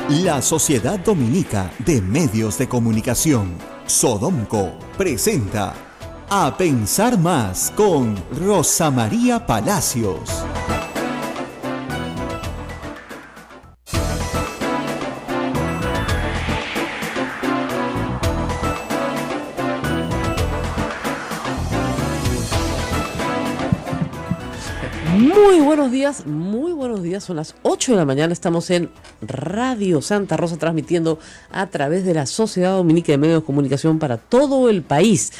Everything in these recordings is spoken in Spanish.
La Sociedad Dominica de Medios de Comunicación, Sodomco, presenta A Pensar Más con Rosa María Palacios. Muy buenos días, son las 8 de la mañana, estamos en Radio Santa Rosa transmitiendo a través de la Sociedad Dominica de Medios de Comunicación para todo el país.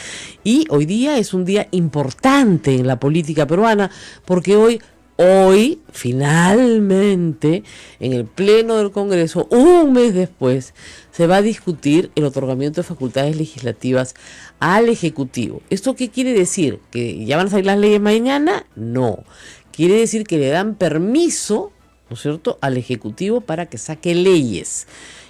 Y hoy día es un día importante en la política peruana porque hoy finalmente en el Pleno del Congreso, un mes después, se va a discutir el otorgamiento de facultades legislativas al Ejecutivo. ¿Esto qué quiere decir? ¿Que ya van a salir las leyes mañana? No. Quiere decir que le dan permiso, ¿no es cierto?, al Ejecutivo para que saque leyes.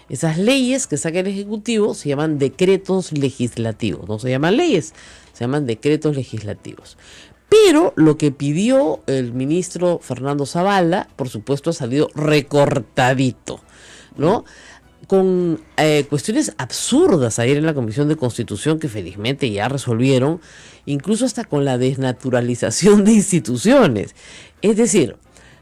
Esas leyes que saque el Ejecutivo se llaman decretos legislativos. No se llaman leyes, se llaman decretos legislativos. Pero lo que pidió el ministro Fernando Zavala, por supuesto, ha salido recortadito, ¿no? Con cuestiones absurdas ayer en la Comisión de Constitución que felizmente ya resolvieron, incluso hasta con la desnaturalización de instituciones. Es decir,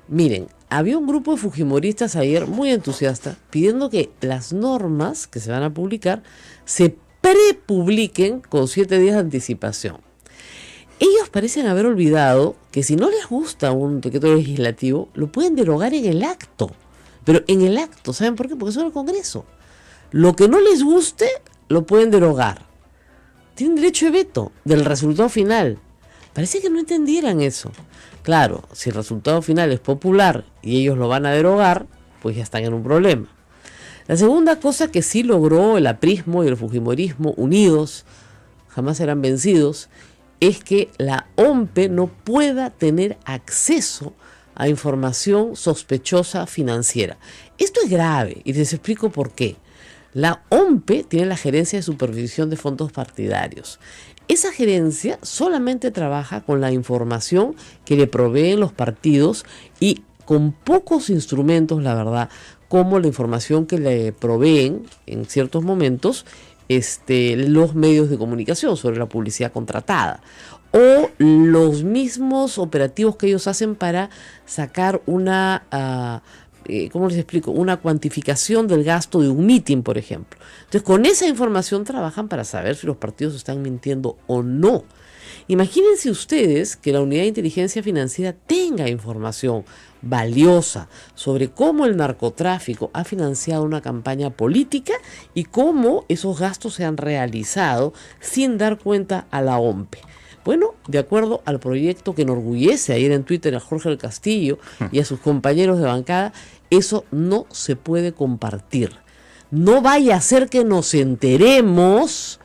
miren, había un grupo de fujimoristas ayer muy entusiasta pidiendo que las normas que se van a publicar se prepubliquen con 7 días de anticipación. Ellos parecen haber olvidado que si no les gusta un decreto legislativo, lo pueden derogar en el acto. Pero en el acto, ¿saben por qué? Porque son el Congreso. Lo que no les guste, lo pueden derogar. Tienen derecho de veto del resultado final. Parece que no entendieran eso. Claro, si el resultado final es popular y ellos lo van a derogar, pues ya están en un problema. La segunda cosa que sí logró el aprismo y el fujimorismo unidos, jamás serán vencidos, es que la OMPE no pueda tener acceso a información sospechosa financiera. Esto es grave y les explico por qué. La OMPE tiene la Gerencia de Supervisión de Fondos Partidarios. Esa gerencia solamente trabaja con la información que le proveen los partidos y con pocos instrumentos, la verdad, como la información que le proveen en ciertos momentos los medios de comunicación sobre la publicidad contratada. O los mismos operativos que ellos hacen para sacar una, ¿cómo les explico? Una cuantificación del gasto de un mitin, por ejemplo. Entonces, con esa información trabajan para saber si los partidos están mintiendo o no. Imagínense ustedes que la Unidad de Inteligencia Financiera tenga información valiosa sobre cómo el narcotráfico ha financiado una campaña política y cómo esos gastos se han realizado sin dar cuenta a la OMPE. Bueno, de acuerdo al proyecto que enorgullece ayer en Twitter a Jorge del Castillo y a sus compañeros de bancada, eso no se puede compartir. No vaya a ser que nos enteremos,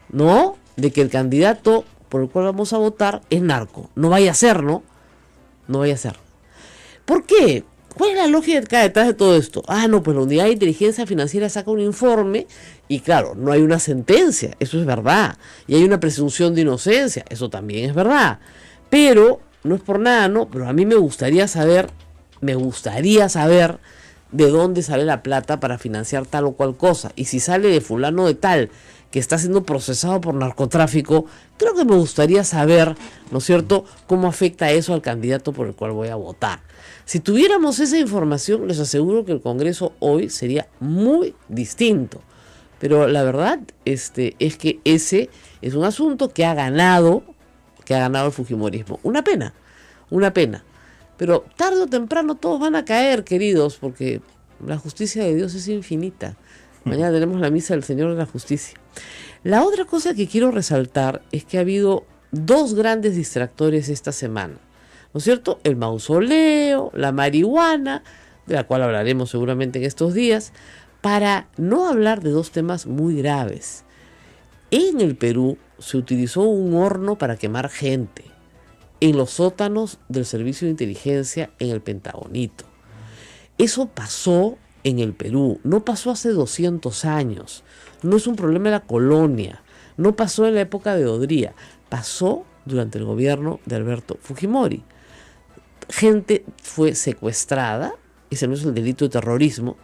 ¿no?, de que el candidato por el cual vamos a votar es narco. No vaya a ser, ¿no? No vaya a ser. ¿Por qué? ¿Cuál es la lógica detrás de todo esto? No, pues la Unidad de Inteligencia Financiera saca un informe y claro, no hay una sentencia, eso es verdad. Y hay una presunción de inocencia, eso también es verdad. Pero, no es por nada, ¿no? Pero a mí me gustaría saber de dónde sale la plata para financiar tal o cual cosa. Y si sale de fulano de tal que está siendo procesado por narcotráfico, creo que me gustaría saber, ¿no es cierto?, cómo afecta eso al candidato por el cual voy a votar. Si tuviéramos esa información, les aseguro que el Congreso hoy sería muy distinto. Pero la verdad es que ese es un asunto que ha ganado el fujimorismo. Una pena. Pero tarde o temprano todos van a caer, queridos, porque la justicia de Dios es infinita. Mañana tenemos la misa del Señor de la Justicia. La otra cosa que quiero resaltar es que ha habido 2 grandes distractores esta semana, ¿no es cierto? El mausoleo, la marihuana, de la cual hablaremos seguramente en estos días, para no hablar de 2 temas muy graves. En el Perú se utilizó un horno para quemar gente en los sótanos del Servicio de Inteligencia en el Pentagonito. Eso pasó en el Perú, no pasó hace 200 años, no es un problema de la colonia, no pasó en la época de Odría, pasó durante el gobierno de Alberto Fujimori. Gente fue secuestrada, ese no es el delito de terrorismo,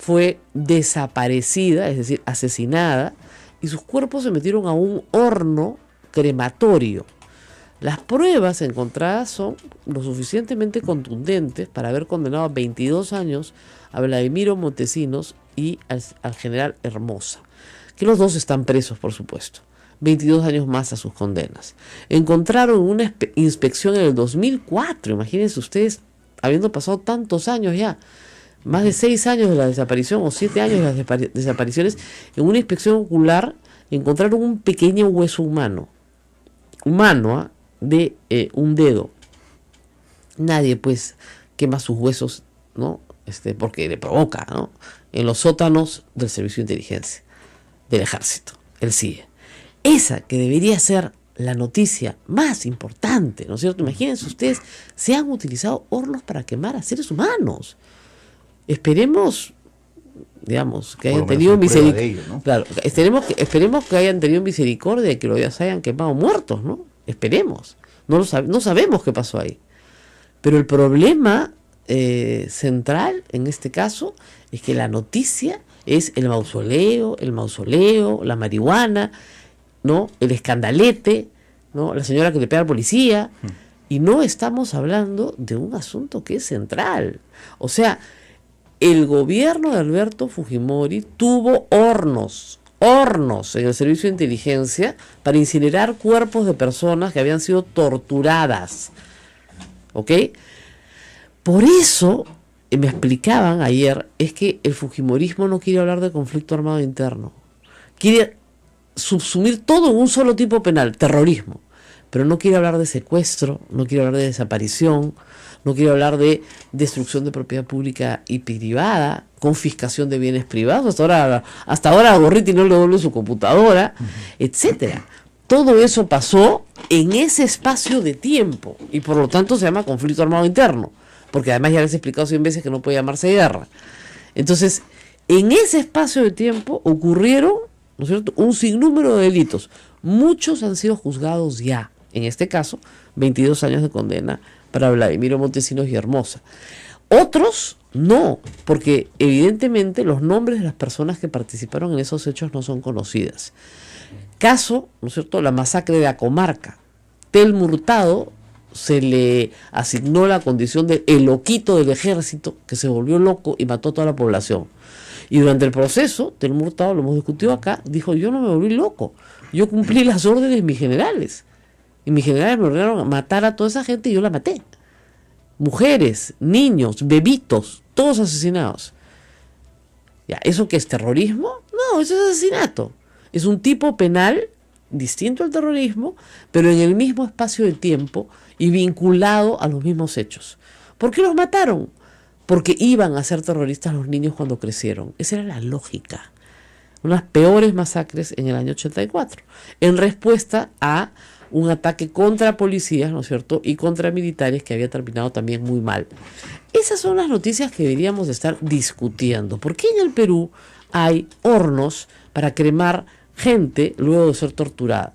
fue desaparecida, es decir, asesinada, y sus cuerpos se metieron a un horno crematorio. Las pruebas encontradas son lo suficientemente contundentes para haber condenado a 22 años a Vladimiro Montesinos y al general Hermosa, que los dos están presos, por supuesto. 22 años más a sus condenas. Encontraron una inspección en el 2004, imagínense ustedes, habiendo pasado tantos años ya, más de 6 años de la desaparición o 7 años de las desapariciones, en una inspección ocular encontraron un pequeño hueso humano, de un dedo. Nadie pues quema sus huesos, ¿no? Porque le provoca, ¿no? En los sótanos del Servicio de Inteligencia del Ejército, el CIE. Esa que debería ser la noticia más importante, ¿no es cierto? Imagínense ustedes, se han utilizado hornos para quemar a seres humanos. Esperemos, digamos, que hayan tenido misericordia, ¿no? Claro, esperemos que hayan tenido misericordia y que los hayan quemado muertos, ¿no? Esperemos. No sabemos qué pasó ahí. Pero el problema central en este caso es que la noticia es el mausoleo, la marihuana, ¿no? El escandalete, ¿no? La señora que le pega al policía. Y no estamos hablando de un asunto que es central. O sea, el gobierno de Alberto Fujimori tuvo hornos en el servicio de inteligencia para incinerar cuerpos de personas que habían sido torturadas. ¿Ok? Por eso, me explicaban ayer, es que el fujimorismo no quiere hablar de conflicto armado interno. Quiere subsumir todo en un solo tipo penal, terrorismo. Pero no quiere hablar de secuestro, no quiere hablar de desaparición, no quiere hablar de destrucción de propiedad pública y privada, confiscación de bienes privados. Hasta ahora a Gorriti no le devuelve su computadora, etcétera. Todo eso pasó en ese espacio de tiempo y por lo tanto se llama conflicto armado interno, porque además ya les he explicado 100 veces que no puede llamarse guerra. Entonces, en ese espacio de tiempo ocurrieron, ¿no es cierto?, un sinnúmero de delitos. Muchos han sido juzgados ya. En este caso, 22 años de condena para Vladimiro Montesinos y Hermosa. Otros no, porque evidentemente los nombres de las personas que participaron en esos hechos no son conocidas. Caso, ¿no es cierto?, la masacre de Acomarca. Telmo Hurtado se le asignó la condición de el loquito del ejército que se volvió loco y mató a toda la población. Y durante el proceso, Telmo Hurtado, lo hemos discutido acá, dijo: yo no me volví loco, yo cumplí las órdenes de mis generales. Y mis generales me ordenaron matar a toda esa gente y yo la maté. Mujeres, niños, bebitos, todos asesinados. Ya, ¿eso qué es terrorismo? No, eso es asesinato. Es un tipo penal distinto al terrorismo, pero en el mismo espacio de tiempo y vinculado a los mismos hechos. ¿Por qué los mataron? Porque iban a ser terroristas los niños cuando crecieron. Esa era la lógica. Unas peores masacres en el año 84, en respuesta a un ataque contra policías, ¿no es cierto?, y contra militares que había terminado también muy mal. Esas son las noticias que deberíamos estar discutiendo. ¿Por qué en el Perú hay hornos para cremar gente luego de ser torturada?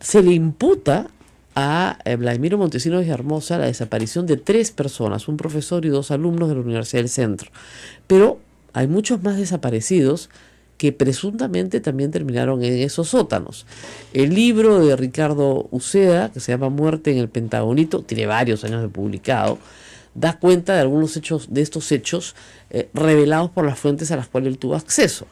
Se le imputa a Vladimiro Montesinos y Hermosa la desaparición de 3 personas, un profesor y 2 alumnos de la Universidad del Centro. Pero hay muchos más desaparecidos que presuntamente también terminaron en esos sótanos. El libro de Ricardo Uceda, que se llama Muerte en el Pentagonito, tiene varios años de publicado, da cuenta de algunos hechos, de estos hechos revelados por las fuentes a las cuales él tuvo acceso.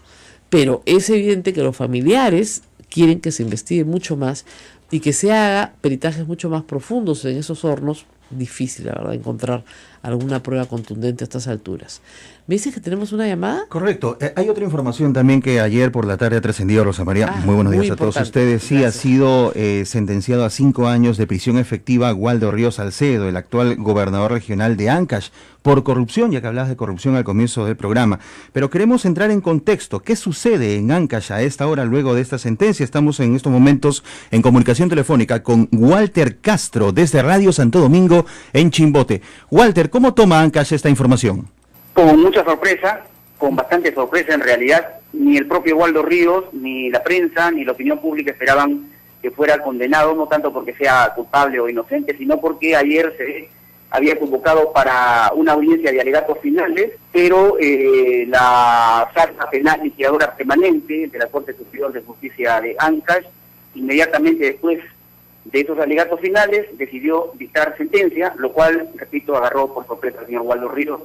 Pero es evidente que los familiares quieren que se investigue mucho más y que se haga peritajes mucho más profundos en esos hornos. Difícil, la verdad, encontrar alguna prueba contundente a estas alturas. ¿Me dices que tenemos una llamada? Correcto. Hay otra información también que ayer por la tarde ha trascendido, Rosa María. Muy buenos días a todos ustedes. Sí, gracias. Ha sido sentenciado a 5 años de prisión efectiva Waldo Ríos Salcedo, el actual gobernador regional de Ancash, por corrupción, ya que hablabas de corrupción al comienzo del programa. Pero queremos entrar en contexto. ¿Qué sucede en Ancash a esta hora luego de esta sentencia? Estamos en estos momentos en comunicación telefónica con Walter Castro desde Radio Santo Domingo en Chimbote. Walter, ¿cómo toma Ancash esta información? Con mucha sorpresa, con bastante sorpresa en realidad. Ni el propio Waldo Ríos, ni la prensa, ni la opinión pública esperaban que fuera condenado, no tanto porque sea culpable o inocente, sino porque ayer se había convocado para una audiencia de alegatos finales, pero la Sala Penal Liquidadora Permanente de la Corte Superior de Justicia de Ancash, inmediatamente después de esos alegatos finales, decidió dictar sentencia, lo cual, repito, agarró por completo al señor Waldo Ríos,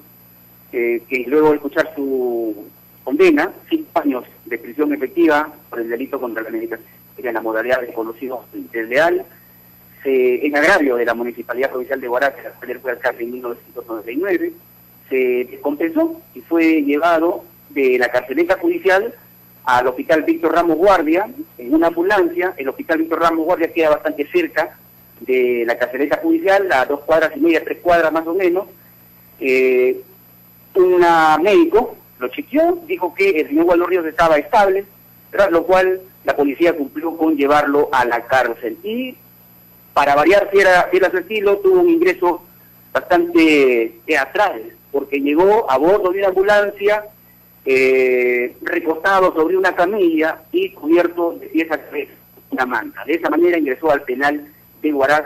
que luego de escuchar su condena, 5 años de prisión efectiva por el delito contra la administración en la modalidad de conocido desleal, en agravio de la Municipalidad Provincial de Huaraz, que la cual fue alcalde en 1999, se compensó y fue llevado de la carceleta judicial al Hospital Víctor Ramos Guardia en una ambulancia. El Hospital Víctor Ramos Guardia queda bastante cerca de la carceleta judicial, a 2 cuadras y media, 3 cuadras más o menos. Un médico lo chequeó, dijo que el señor Waldo Ríos estaba estable, tras lo cual la policía cumplió con llevarlo a la cárcel. Y para variar, fiel a su estilo, tuvo un ingreso bastante teatral, porque llegó a bordo de una ambulancia, recostado sobre una camilla y cubierto de pies a cabeza, una manta. De esa manera ingresó al penal de Huaraz,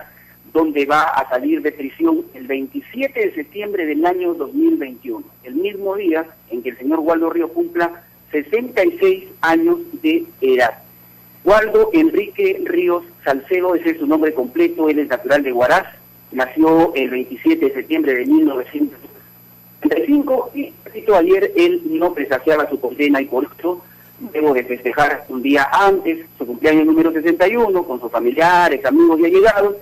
donde va a salir de prisión el 27 de septiembre del año 2021, el mismo día en que el señor Waldo Ríos cumpla 66 años de edad. Waldo Enrique Ríos Salcedo, ese es su nombre completo, él es natural de Huaraz, nació el 27 de septiembre de 1935 y, ayer, él no presagiaba su condena y por eso, luego de festejar un día antes su cumpleaños número 61 con sus familiares, amigos y allegados,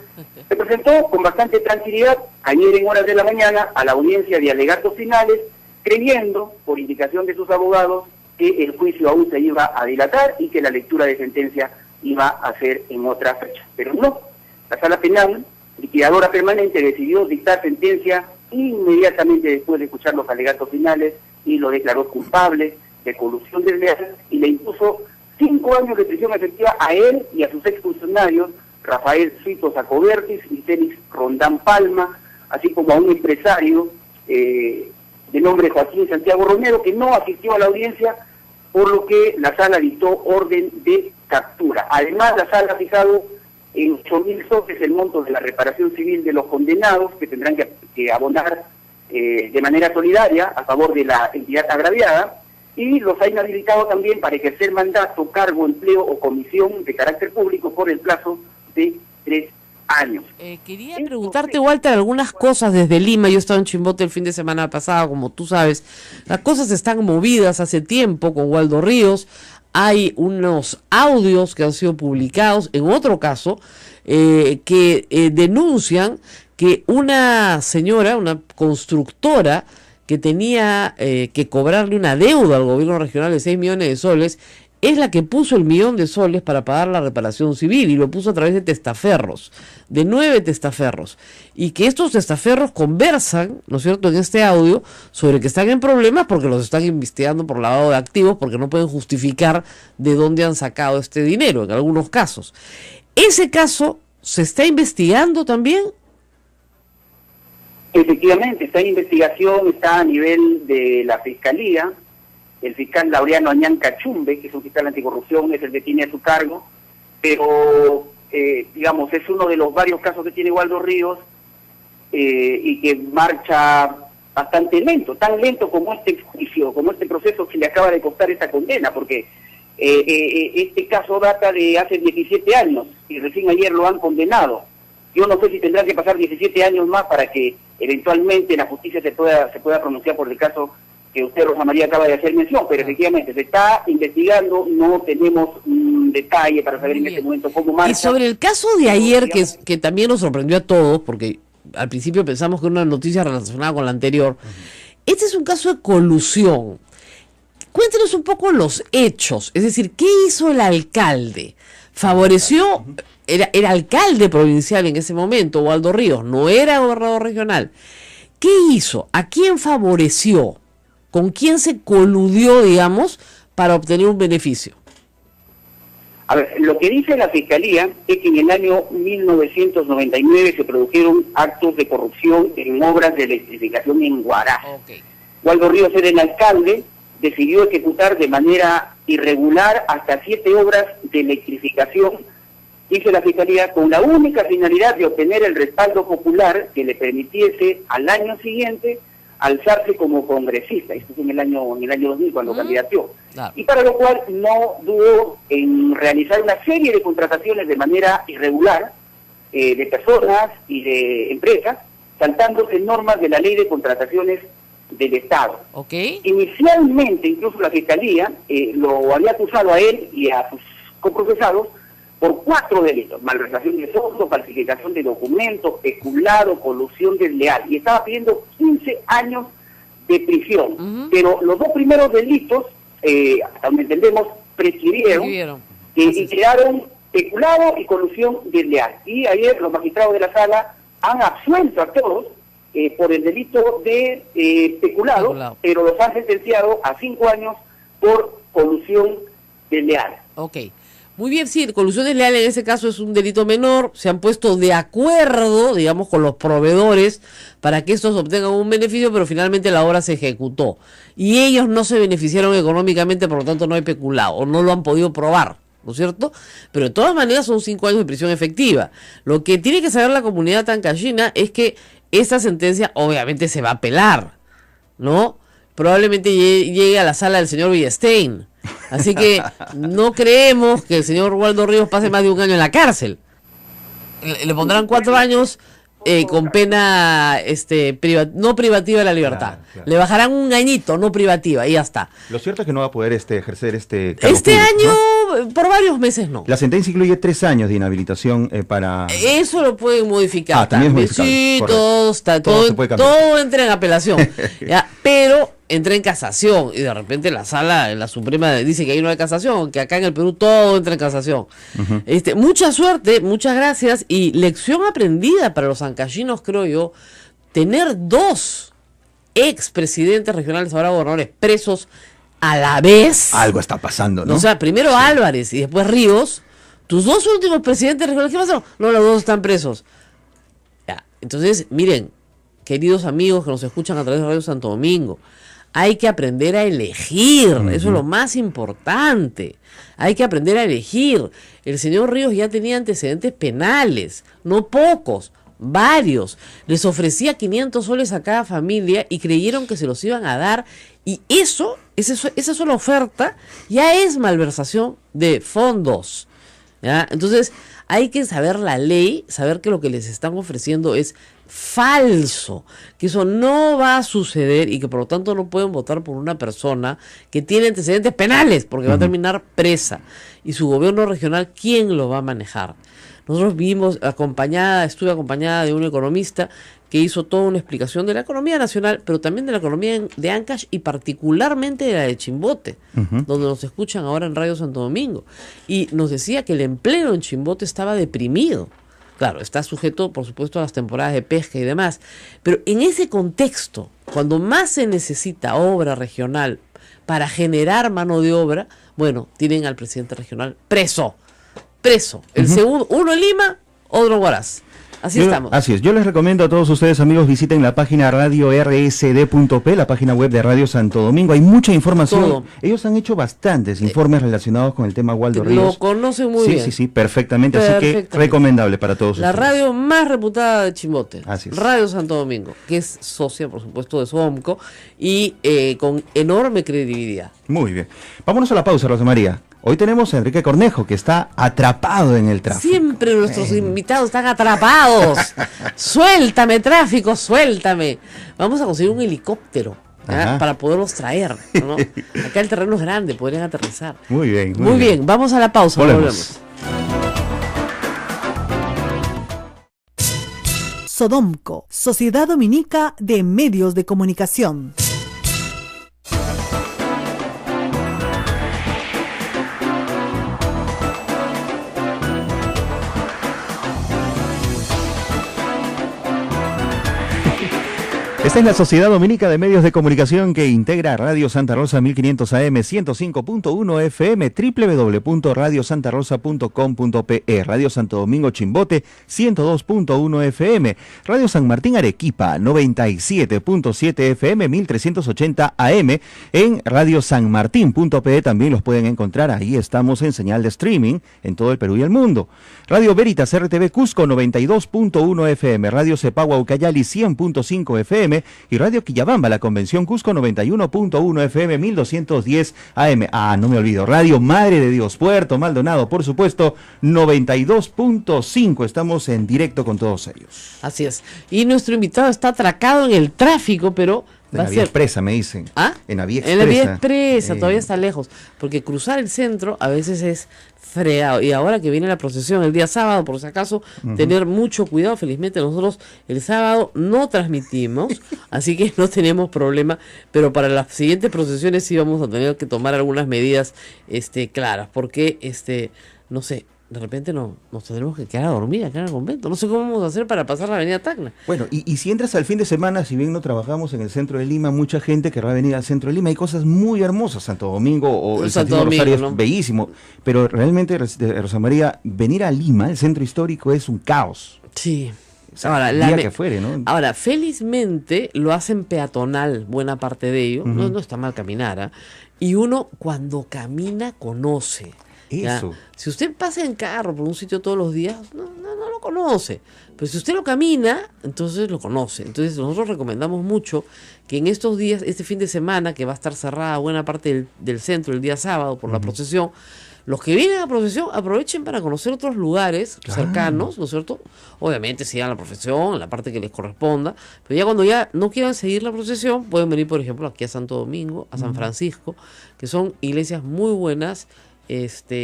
se presentó con bastante tranquilidad ayer en horas de la mañana a la audiencia de alegatos finales, creyendo, por indicación de sus abogados, que el juicio aún se iba a dilatar y que la lectura de sentencia iba a ser en otra fecha. Pero no, la Sala Penal Liquidadora Permanente decidió dictar sentencia inmediatamente después de escuchar los alegatos finales y lo declaró culpable de colusión desleal y le impuso 5 años de prisión efectiva a él y a sus exfuncionarios, Rafael Suito Sacobertis y Félix Rondán Palma, así como a un empresario de nombre Joaquín Santiago Romero, que no asistió a la audiencia, por lo que la sala dictó orden de captura. Además, la sala ha fijado en 8.000 soles el monto de la reparación civil de los condenados, que tendrán que abonar de manera solidaria a favor de la entidad agraviada, y los ha inhabilitado también para ejercer mandato, cargo, empleo o comisión de carácter público por el plazo de 3 años. Quería preguntarte, Walter, algunas cosas desde Lima. Yo estaba en Chimbote el fin de semana pasado, como tú sabes. Las cosas están movidas hace tiempo con Waldo Ríos. Hay unos audios que han sido publicados, en otro caso, que denuncian que una señora, una constructora, que tenía que cobrarle una deuda al gobierno regional de 6 millones de soles, es la que puso el 1 millón de soles para pagar la reparación civil, y lo puso a través de testaferros, de 9 testaferros, y que estos testaferros conversan, ¿no es cierto?, en este audio, sobre que están en problemas porque los están investigando por lavado de activos, porque no pueden justificar de dónde han sacado este dinero, en algunos casos. ¿Ese caso se está investigando también? Efectivamente, está en investigación, está a nivel de la Fiscalía. El fiscal Laureano Añán Cachumbe, que es un fiscal anticorrupción, es el que tiene a su cargo, pero, digamos, es uno de los varios casos que tiene Waldo Ríos y que marcha bastante lento, tan lento como este juicio, como este proceso que le acaba de costar esta condena, porque este caso data de hace 17 años y recién ayer lo han condenado. Yo no sé si tendrá que pasar 17 años más para que eventualmente la justicia se pueda pronunciar por el caso que usted, Rosa María, acaba de hacer mención, pero efectivamente se está investigando, no tenemos un detalle para saber en este momento cómo marcha. Y sobre el caso de ayer, que también nos sorprendió a todos, porque al principio pensamos que era una noticia relacionada con la anterior, este es un caso de colusión. Cuéntenos un poco los hechos, es decir, ¿qué hizo el alcalde? ¿Favoreció? Era alcalde provincial en ese momento, Waldo Ríos, no era gobernador regional. ¿Qué hizo? ¿A quién favoreció? ¿Con quién se coludió, digamos, para obtener un beneficio? A ver, lo que dice la Fiscalía es que en el año 1999 se produjeron actos de corrupción en obras de electrificación en Huaraz. Okay. Waldo Ríos era el alcalde, decidió ejecutar de manera irregular hasta 7 obras de electrificación dice la Fiscalía, con la única finalidad de obtener el respaldo popular que le permitiese al año siguiente alzarse como congresista. Esto es en el año 2000 cuando candidateó. Claro. Y para lo cual no dudó en realizar una serie de contrataciones de manera irregular de personas y de empresas, saltándose normas de la Ley de Contrataciones del Estado. Okay. Inicialmente, incluso la Fiscalía lo había acusado a él y a sus coprocesados por 4 delitos: malversación de fondos, falsificación de documentos, peculado, colusión desleal, y estaba pidiendo 15 años de prisión. Pero los 2 primeros delitos, hasta donde entendemos, prescribieron y quedaron peculado y colusión desleal. Y ayer los magistrados de la sala han absuelto a todos por el delito de peculado, pero los han sentenciado a 5 años por colusión desleal. Ok. Muy bien, sí, colusión desleal en ese caso es un delito menor. Se han puesto de acuerdo, digamos, con los proveedores para que estos obtengan un beneficio, pero finalmente la obra se ejecutó. Y ellos no se beneficiaron económicamente, por lo tanto no hay peculado, o no lo han podido probar, ¿no es cierto? Pero de todas maneras son 5 años de prisión efectiva. Lo que tiene que saber la comunidad tancayina es que esta sentencia obviamente se va a apelar, ¿no? Probablemente llegue a la sala del señor Villestein. Así que no creemos que el señor Waldo Ríos pase más de 1 año en la cárcel. Le pondrán 4 años con pena no privativa de la libertad. Claro. Le bajarán 1 añito, no privativa, y ya está. Lo cierto es que no va a poder ejer este cargo público, año, ¿no? Por varios meses no. La sentencia incluye 3 años de inhabilitación para... Eso lo pueden modificar. También es modificable. Sí, todo entra en apelación. ¿Ya? Pero entra en casación, y de repente la sala, en la Suprema, dice que ahí no hay casación, que acá en el Perú todo entra en casación. Mucha suerte, muchas gracias, y lección aprendida para los ancayinos, creo yo, tener 2 expresidentes regionales, ahora gobernadores, presos a la vez. Algo está pasando, ¿no? O sea, primero Álvarez y después Ríos, tus 2 últimos presidentes regionales, ¿qué pasó? No, los 2 están presos. Ya, entonces, miren, queridos amigos que nos escuchan a través de Radio Santo Domingo, hay que aprender a elegir, eso es lo más importante. Hay que aprender a elegir. El señor Ríos ya tenía antecedentes penales, no pocos, varios. Les ofrecía 500 soles a cada familia y creyeron que se los iban a dar. Y esa sola oferta ya es malversación de fondos, ¿ya? Entonces hay que saber la ley, saber que lo que les están ofreciendo es falso, que eso no va a suceder y que por lo tanto no pueden votar por una persona que tiene antecedentes penales porque va a terminar presa. Y su gobierno regional, ¿quién lo va a manejar? Nosotros estuve acompañada de un economista que hizo toda una explicación de la economía nacional, pero también de la economía de Ancash y particularmente de la de Chimbote, donde nos escuchan ahora en Radio Santo Domingo. Y nos decía que el empleo en Chimbote estaba deprimido. Claro, está sujeto, por supuesto, a las temporadas de pesca y demás. Pero en ese contexto, cuando más se necesita obra regional para generar mano de obra, bueno, tienen al presidente regional preso. El segundo, uno en Lima, otro en Huaraz. Así estamos. Así es. Yo les recomiendo a todos ustedes, amigos, visiten la página radio-rsd.p, la página web de Radio Santo Domingo. Hay mucha información. Todo. Ellos han hecho bastantes informes relacionados con el tema Waldo Ríos. Lo conocen muy bien. Sí, perfectamente. Así que recomendable para todos ustedes. La radio más reputada de Chimbote. Así es. Radio Santo Domingo, que es socia, por supuesto, de SODOMCO y con enorme credibilidad. Muy bien. Vámonos a la pausa, Rosa María. Hoy tenemos a Enrique Cornejo, que está atrapado en el tráfico. Siempre nuestros invitados están atrapados. Suéltame, tráfico, suéltame. Vamos a conseguir un helicóptero para poderlos traer, ¿no? Acá el terreno es grande, podrían aterrizar. Muy bien. Muy bien, vamos a la pausa. Volvemos. SODOMCO, Sociedad Dominica de Medios de Comunicación. Esta es la Sociedad Dominica de Medios de Comunicación que integra Radio Santa Rosa 1500 AM, 105.1 FM, www.radiosantarosa.com.pe, Radio Santo Domingo Chimbote 102.1 FM, Radio San Martín Arequipa 97.7 FM, 1380 AM, en Radio Sanmartín.pe también los pueden encontrar, ahí estamos en señal de streaming en todo el Perú y el mundo. Radio Veritas RTV Cusco 92.1 FM, Radio Cepagua Ucayali 100.5 FM y Radio Quillabamba, la Convención Cusco 91.1 FM, 1210 AM. Ah, no me olvido, Radio Madre de Dios, Puerto Maldonado, por supuesto, 92.5. Estamos en directo con todos ellos. Así es. Y nuestro invitado está atracado en el tráfico, pero en la vía expresa, me dicen. ¿Ah? En la vía expresa. En la vía expresa, todavía está lejos. Porque cruzar el centro a veces es fregado. Y ahora que viene la procesión el día sábado, por si acaso, tener mucho cuidado. Felizmente nosotros el sábado no transmitimos, así que no tenemos problema. Pero para las siguientes procesiones sí vamos a tener que tomar algunas medidas claras. Porque, no sé, de repente nos tendremos que quedar a dormir acá en el convento. No sé cómo vamos a hacer para pasar la avenida Tacna. Bueno, y si entras al fin de semana, si bien no trabajamos en el centro de Lima, mucha gente querrá venir al centro de Lima. Hay cosas muy hermosas, Santo Domingo o el Santísimo Rosario, ¿no? Es bellísimo. Pero realmente, Rosa María, venir a Lima, el centro histórico, es un caos. Sí. O sea, ahora, que fuere, ¿no? Ahora, felizmente lo hacen peatonal, buena parte de ello. No está mal caminar, ¿eh? Y uno cuando camina conoce. Eso. ¿Ya? Si usted pasa en carro por un sitio todos los días, no lo conoce. Pero si usted lo camina, entonces lo conoce. Entonces nosotros recomendamos mucho que en estos días, este fin de semana, que va a estar cerrada buena parte del centro el día sábado por la procesión, los que vienen a la procesión aprovechen para conocer otros lugares cercanos, ¿no es cierto? Obviamente sigan la procesión, la parte que les corresponda, pero ya cuando ya no quieran seguir la procesión, pueden venir, por ejemplo, aquí a Santo Domingo, a San Francisco, que son iglesias muy buenas.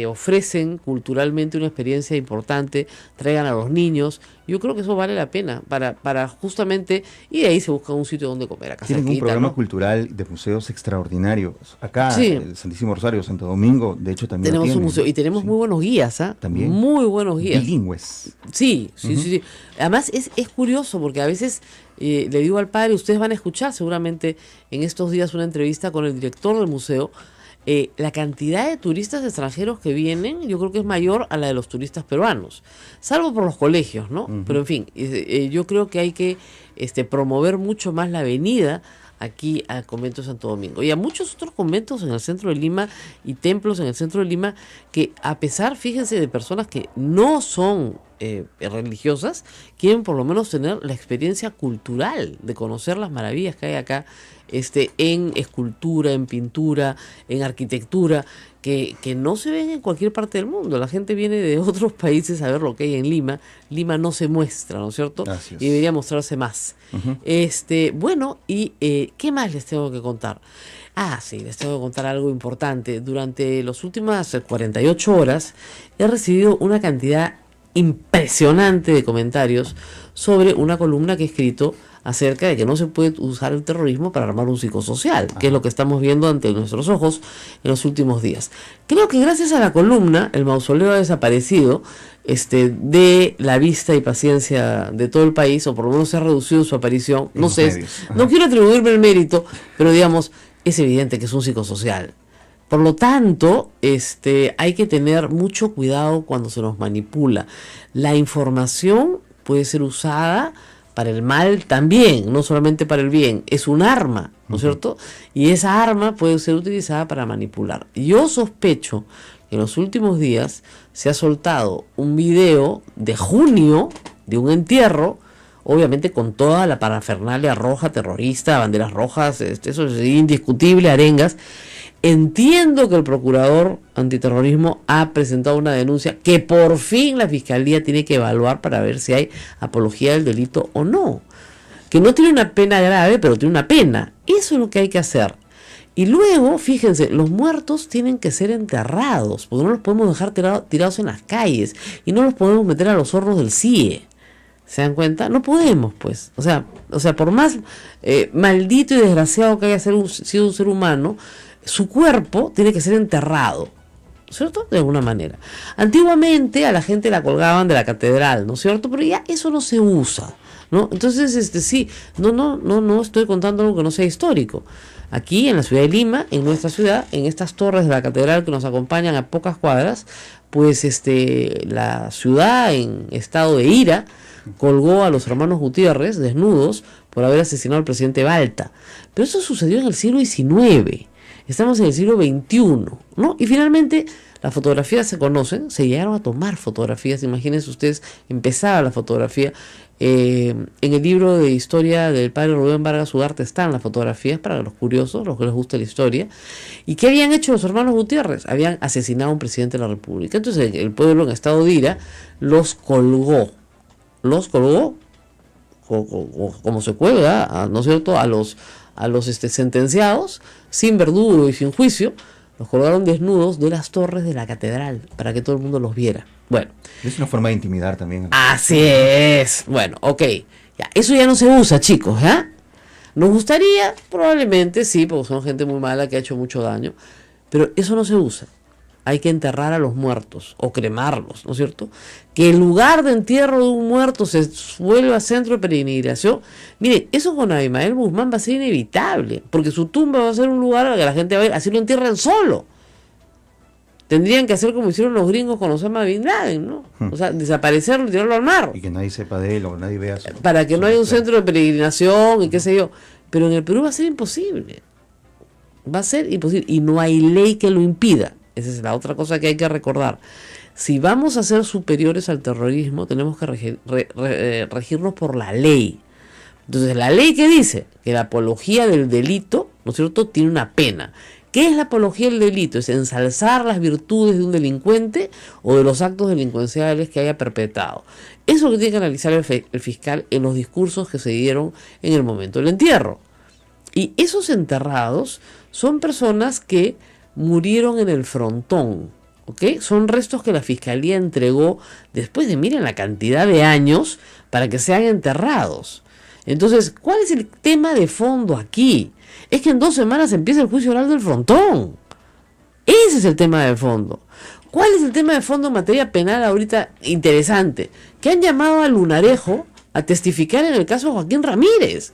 Ofrecen culturalmente una experiencia importante, traigan a los niños. Yo creo que eso vale la pena para justamente, y de ahí se busca un sitio donde comer. Acá tienen un programa cultural de museos extraordinarios. Acá, el Santísimo Rosario, Santo Domingo, de hecho también tenemos un museo y tenemos muy buenos guías, ¿ah? También. Muy buenos guías. Bilingües. Sí. Además es curioso porque a veces le digo al padre, ustedes van a escuchar seguramente en estos días una entrevista con el director del museo. La cantidad de turistas extranjeros que vienen, yo creo que es mayor a la de los turistas peruanos, salvo por los colegios, ¿no? Pero en fin, yo creo que hay que promover mucho más la venida aquí al convento de Santo Domingo y a muchos otros conventos en el centro de Lima y templos en el centro de Lima que, a pesar, fíjense, de personas que no son religiosas, quieren por lo menos tener la experiencia cultural de conocer las maravillas que hay acá en escultura, en pintura, en arquitectura, que no se ven en cualquier parte del mundo. La gente viene de otros países a ver lo que hay en Lima. Lima no se muestra, ¿no es cierto? Y debería mostrarse más. Bueno, y ¿qué más les tengo que contar? Sí, les tengo que contar algo importante. Durante las últimas 48 horas he recibido una cantidad impresionante de comentarios sobre una columna que he escrito acerca de que no se puede usar el terrorismo para armar un psicosocial, que es lo que estamos viendo ante nuestros ojos en los últimos días. Creo que gracias a la columna, el mausoleo ha desaparecido de la vista y paciencia de todo el país, o por lo menos se ha reducido su aparición. No sé, no quiero atribuirme el mérito, pero digamos, es evidente que es un psicosocial. Por lo tanto, hay que tener mucho cuidado cuando se nos manipula. La información puede ser usada para el mal también, no solamente para el bien. Es un arma, ¿no es cierto? Y esa arma puede ser utilizada para manipular. Yo sospecho que en los últimos días se ha soltado un video de junio de un entierro, obviamente con toda la parafernalia roja, terrorista, banderas rojas, eso es indiscutible, arengas. Entiendo que el procurador antiterrorismo ha presentado una denuncia que por fin la fiscalía tiene que evaluar para ver si hay apología del delito o no. Que no tiene una pena grave, pero tiene una pena. Eso es lo que hay que hacer. Y luego, fíjense, los muertos tienen que ser enterrados, porque no los podemos dejar tirados en las calles y no los podemos meter a los hornos del CIE. ¿Se dan cuenta? No podemos, pues. O sea, por más maldito y desgraciado que haya sido un ser humano, su cuerpo tiene que ser enterrado, ¿cierto? De alguna manera. Antiguamente a la gente la colgaban de la catedral, ¿no es cierto? Pero ya eso no se usa. ¿no? Entonces, sí, no estoy contando algo que no sea histórico. Aquí en la ciudad de Lima, en nuestra ciudad, en estas torres de la catedral que nos acompañan a pocas cuadras, pues la ciudad en estado de ira colgó a los hermanos Gutiérrez desnudos por haber asesinado al presidente Balta. Pero eso sucedió en el siglo XIX. Estamos en el siglo XXI, ¿no? Y finalmente las fotografías se conocen, se llegaron a tomar fotografías. Imagínense ustedes, empezaba la fotografía. En el libro de historia del padre Rubén Vargas Ugarte están las fotografías para los curiosos, los que les gusta la historia. ¿Y qué habían hecho los hermanos Gutiérrez? Habían asesinado a un presidente de la República. Entonces el pueblo en estado de ira los colgó. Los colgó como se cuelga, ¿no es cierto?, a los sentenciados, sin verdugo y sin juicio. Los colgaron desnudos de las torres de la catedral para que todo el mundo los viera. Bueno. Es una forma de intimidar también. Así es. Bueno, ok. Ya, eso ya no se usa, chicos, ¿ya? Nos gustaría, probablemente, sí, porque son gente muy mala que ha hecho mucho daño, pero eso no se usa. Hay que enterrar a los muertos o cremarlos, ¿no es cierto? Que el lugar de entierro de un muerto se vuelva centro de peregrinación. Miren, eso con Abimael Guzmán va a ser inevitable, porque su tumba va a ser un lugar al que la gente va a ir, así lo entierran solo. Tendrían que hacer como hicieron los gringos con Osama Bin Laden, ¿no? O sea, desaparecerlo y tirarlo al mar. Y que nadie sepa de él o nadie vea su... Para que no haya un centro de peregrinación y qué sé yo. Pero en el Perú va a ser imposible. Va a ser imposible. Y no hay ley que lo impida. Esa es la otra cosa que hay que recordar. Si vamos a ser superiores al terrorismo, tenemos que regirnos por la ley. Entonces, la ley que dice que la apología del delito, ¿no es cierto?, tiene una pena. ¿Qué es la apología del delito? Es ensalzar las virtudes de un delincuente o de los actos delincuenciales que haya perpetrado. Eso es lo que tiene que analizar el fiscal en los discursos que se dieron en el momento del entierro. Y esos enterrados son personas que murieron en el frontón, ¿ok? Son restos que la fiscalía entregó después de, miren, la cantidad de años para que sean enterrados. Entonces, ¿cuál es el tema de fondo aquí? Es que en 2 semanas empieza el juicio oral del frontón. Ese es el tema de fondo. ¿Cuál es el tema de fondo en materia penal ahorita interesante? Que han llamado a Lunarejo a testificar en el caso de Joaquín Ramírez.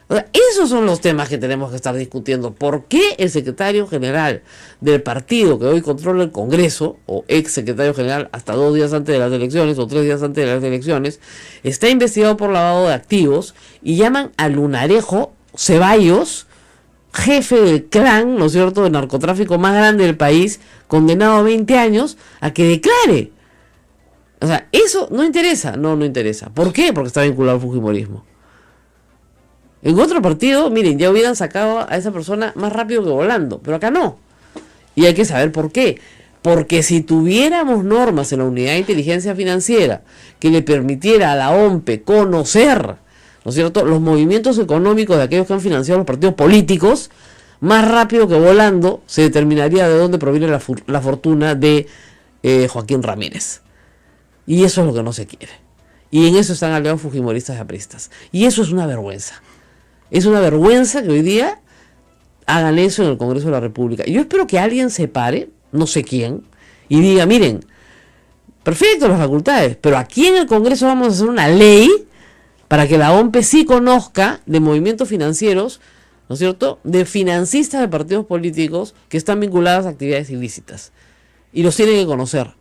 O sea, esos son los temas que tenemos que estar discutiendo. ¿Por qué el secretario general del partido que hoy controla el Congreso, o ex secretario general hasta 2 días antes de las elecciones, o 3 días antes de las elecciones, está investigado por lavado de activos y llaman a Lunarejo Ceballos, jefe del clan, ¿no es cierto?, de narcotráfico más grande del país, condenado a 20 años, a que declare? O sea, ¿eso no interesa? No interesa. ¿Por qué? Porque está vinculado al fujimorismo. En otro partido, miren, ya hubieran sacado a esa persona más rápido que volando, pero acá no. Y hay que saber por qué. Porque si tuviéramos normas en la Unidad de Inteligencia Financiera que le permitiera a la OMPE conocer, ¿no es cierto?, los movimientos económicos de aquellos que han financiado los partidos políticos, más rápido que volando se determinaría de dónde proviene la fortuna de Joaquín Ramírez. Y eso es lo que no se quiere. Y en eso están aliados fujimoristas y apristas. Y eso es una vergüenza. Es una vergüenza que hoy día hagan eso en el Congreso de la República. Yo espero que alguien se pare, no sé quién, y diga, miren, perfecto las facultades, pero aquí en el Congreso vamos a hacer una ley para que la OMPE sí conozca de movimientos financieros, ¿no es cierto?, de financistas de partidos políticos que están vinculados a actividades ilícitas. Y los tiene que conocer,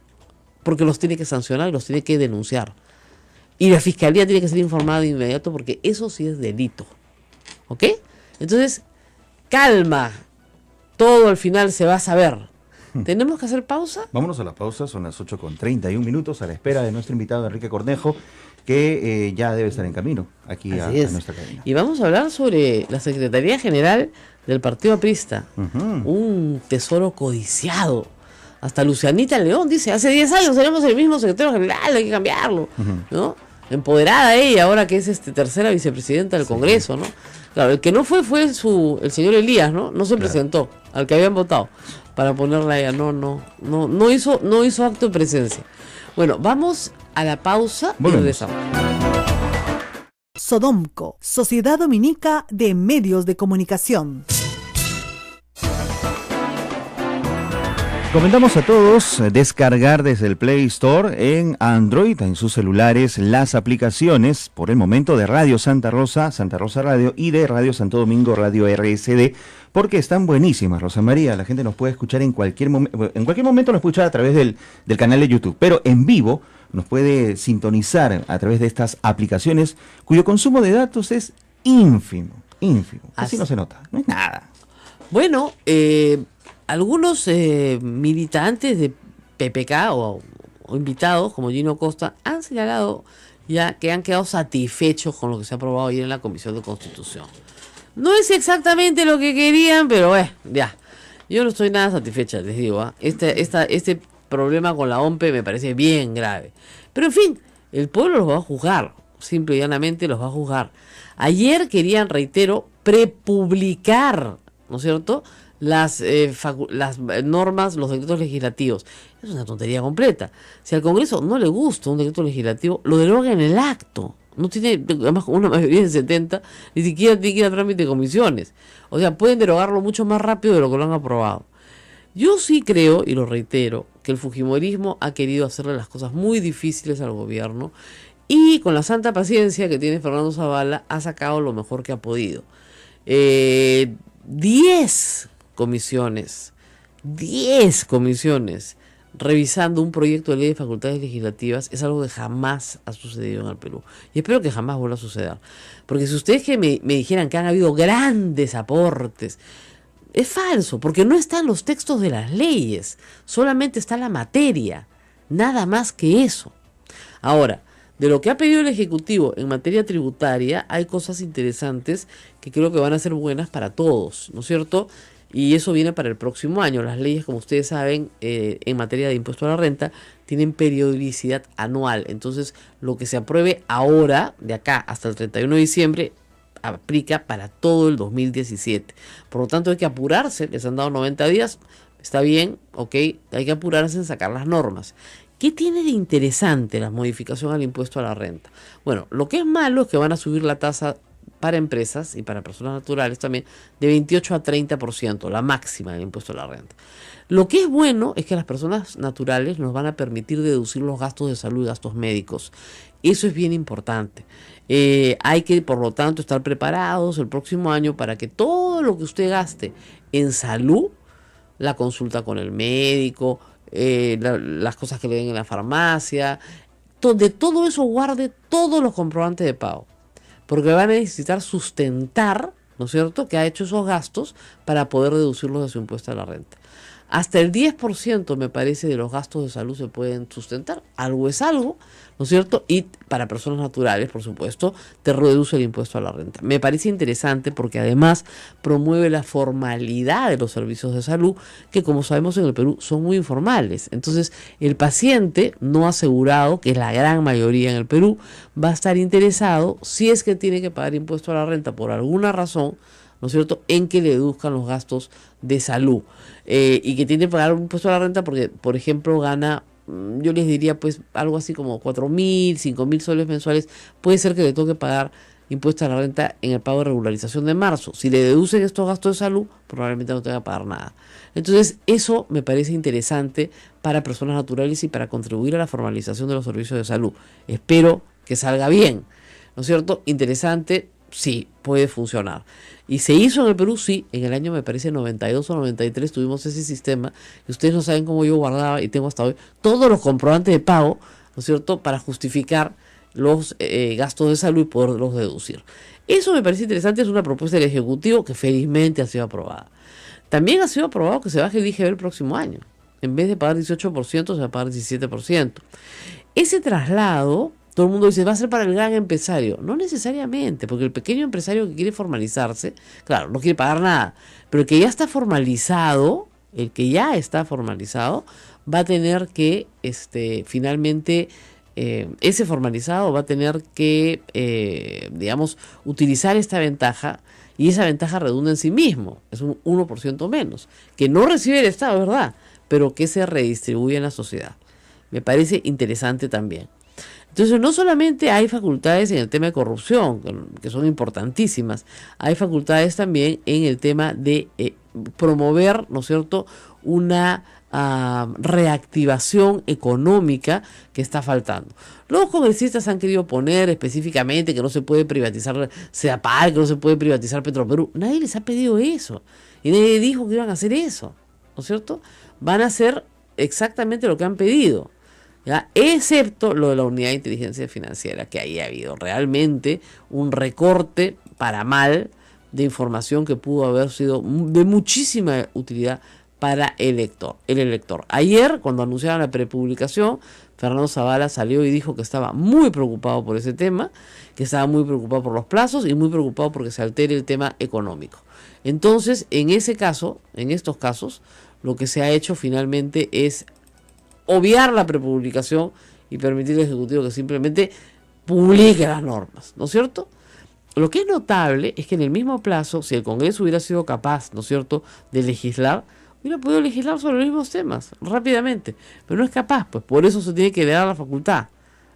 porque los tiene que sancionar y los tiene que denunciar. Y la Fiscalía tiene que ser informada de inmediato, porque eso sí es delito. ¿Ok? Entonces, calma. Todo al final se va a saber. ¿Tenemos que hacer pausa? Vámonos a la pausa, son las 8:31, a la espera de nuestro invitado Enrique Cornejo, que ya debe estar en camino aquí a nuestra cabina. Y vamos a hablar sobre la Secretaría General del Partido Aprista. Un tesoro codiciado. Hasta Lucianita León dice, hace 10 años seremos el mismo secretario general, hay que cambiarlo, ¿no? Empoderada ella, ahora que es tercera vicepresidenta del Congreso, ¿no? Claro, el que no fue el señor Elías, ¿no? No se presentó, al que habían votado, para ponerla a ella. No hizo acto de presencia. Bueno, vamos a la pausa y regresamos. Sodomco, Sociedad Dominica de Medios de Comunicación. Recomendamos a todos descargar desde el Play Store en Android, en sus celulares, las aplicaciones, por el momento, de Radio Santa Rosa Radio, y de Radio Santo Domingo, Radio RSD, porque están buenísimas, Rosa María. La gente nos puede escuchar en cualquier momento nos puede escuchar a través del canal de YouTube, pero en vivo nos puede sintonizar a través de estas aplicaciones, cuyo consumo de datos es ínfimo, casi no se nota, no es nada. Bueno, algunos militantes de PPK o invitados como Gino Costa han señalado ya que han quedado satisfechos con lo que se ha aprobado ayer en la Comisión de Constitución. No es exactamente lo que querían, pero ya. Yo no estoy nada satisfecha, les digo. Este problema con la OMPE me parece bien grave. Pero en fin, el pueblo los va a juzgar. Simple y llanamente los va a juzgar. Ayer querían, reitero, prepublicar, ¿no es cierto?, las normas, los decretos legislativos. Es una tontería completa. Si al Congreso no le gusta un decreto legislativo, lo deroga en el acto. No tiene, además, una mayoría de 70, ni siquiera tiene que ir a trámite de comisiones. O sea, pueden derogarlo mucho más rápido de lo que lo han aprobado. Yo sí creo, y lo reitero, que el fujimorismo ha querido hacerle las cosas muy difíciles al gobierno, y con la santa paciencia que tiene Fernando Zavala, ha sacado lo mejor que ha podido. 10 comisiones revisando un proyecto de ley de facultades legislativas es algo que jamás ha sucedido en el Perú. Y espero que jamás vuelva a suceder. Porque si ustedes que me dijeran que han habido grandes aportes, es falso, porque no están los textos de las leyes, solamente está la materia, nada más que eso. Ahora, de lo que ha pedido el Ejecutivo en materia tributaria, hay cosas interesantes que creo que van a ser buenas para todos, ¿no es cierto? Y eso viene para el próximo año. Las leyes, como ustedes saben, en materia de impuesto a la renta, tienen periodicidad anual. Entonces, lo que se apruebe ahora, de acá hasta el 31 de diciembre, aplica para todo el 2017. Por lo tanto, hay que apurarse. Les han dado 90 días. Está bien, ok. Hay que apurarse en sacar las normas. ¿Qué tiene de interesante la modificación al impuesto a la renta? Bueno, lo que es malo es que van a subir la tasa para empresas y para personas naturales también de 28 a 30%, la máxima del impuesto a la renta. Lo que es bueno es que las personas naturales nos van a permitir deducir los gastos de salud y gastos médicos. Eso es bien importante. Hay que, por lo tanto, estar preparados el próximo año para que todo lo que usted gaste en salud, la consulta con el médico, las cosas que le den en la farmacia, de todo eso guarde todos los comprobantes de pago, porque van a necesitar sustentar, ¿no es cierto?, que ha hecho esos gastos para poder deducirlos de su impuesto a la renta. Hasta el 10% me parece de los gastos de salud se pueden sustentar. Algo es algo, ¿no es cierto? Y para personas naturales, por supuesto, te reduce el impuesto a la renta. Me parece interesante porque además promueve la formalidad de los servicios de salud, que como sabemos en el Perú son muy informales. Entonces, el paciente no asegurado, que es la gran mayoría en el Perú, va a estar interesado, si es que tiene que pagar impuesto a la renta por alguna razón, ¿no es cierto?, en que le deduzcan los gastos de salud, y que tiene que pagar un impuesto a la renta porque, por ejemplo, gana, yo les diría, pues, algo así como 4.000, 5.000 soles mensuales, puede ser que le toque pagar impuesto a la renta en el pago de regularización de marzo. Si le deducen estos gastos de salud, probablemente no tenga que pagar nada. Entonces, eso me parece interesante para personas naturales y para contribuir a la formalización de los servicios de salud. Espero que salga bien, ¿no es cierto? Interesante. Sí, puede funcionar. Y se hizo en el Perú, sí, en el año me parece 92 o 93 tuvimos ese sistema, y ustedes no saben cómo yo guardaba, y tengo hasta hoy, todos los comprobantes de pago, ¿no es cierto?, para justificar los gastos de salud y poderlos deducir. Eso me parece interesante, es una propuesta del Ejecutivo que felizmente ha sido aprobada. También ha sido aprobado que se baje el IGB el próximo año. En vez de pagar 18%, se va a pagar 17%. Ese traslado, todo el mundo dice, va a ser para el gran empresario. No necesariamente, porque el pequeño empresario que quiere formalizarse, claro, no quiere pagar nada, pero el que ya está formalizado, va a tener que, finalmente, ese formalizado va a tener que, digamos, utilizar esta ventaja, y esa ventaja redunda en sí mismo, es un 1% menos, que no recibe el Estado, ¿verdad?, pero que se redistribuye en la sociedad. Me parece interesante también. Entonces, no solamente hay facultades en el tema de corrupción, que son importantísimas, hay facultades también en el tema de promover, ¿no es cierto?, una reactivación económica que está faltando. Los congresistas han querido poner específicamente que no se puede privatizar Sedapal, que no se puede privatizar Petroperú. Nadie les ha pedido eso. Y nadie dijo que iban a hacer eso, ¿no es cierto? Van a hacer exactamente lo que han pedido, ¿ya? Excepto lo de la unidad de inteligencia financiera, que ahí ha habido realmente un recorte para mal de información que pudo haber sido de muchísima utilidad para el elector. Ayer, cuando anunciaron la prepublicación, Fernando Zavala salió y dijo que estaba muy preocupado por ese tema, que estaba muy preocupado por los plazos y muy preocupado porque se altere el tema económico. Entonces, en estos casos, lo que se ha hecho finalmente es obviar la prepublicación y permitir al Ejecutivo que simplemente publique las normas, ¿no es cierto? Lo que es notable es que en el mismo plazo, si el Congreso hubiera sido capaz, ¿no es cierto?, de legislar, hubiera podido legislar sobre los mismos temas rápidamente, pero no es capaz, pues por eso se tiene que dar la facultad,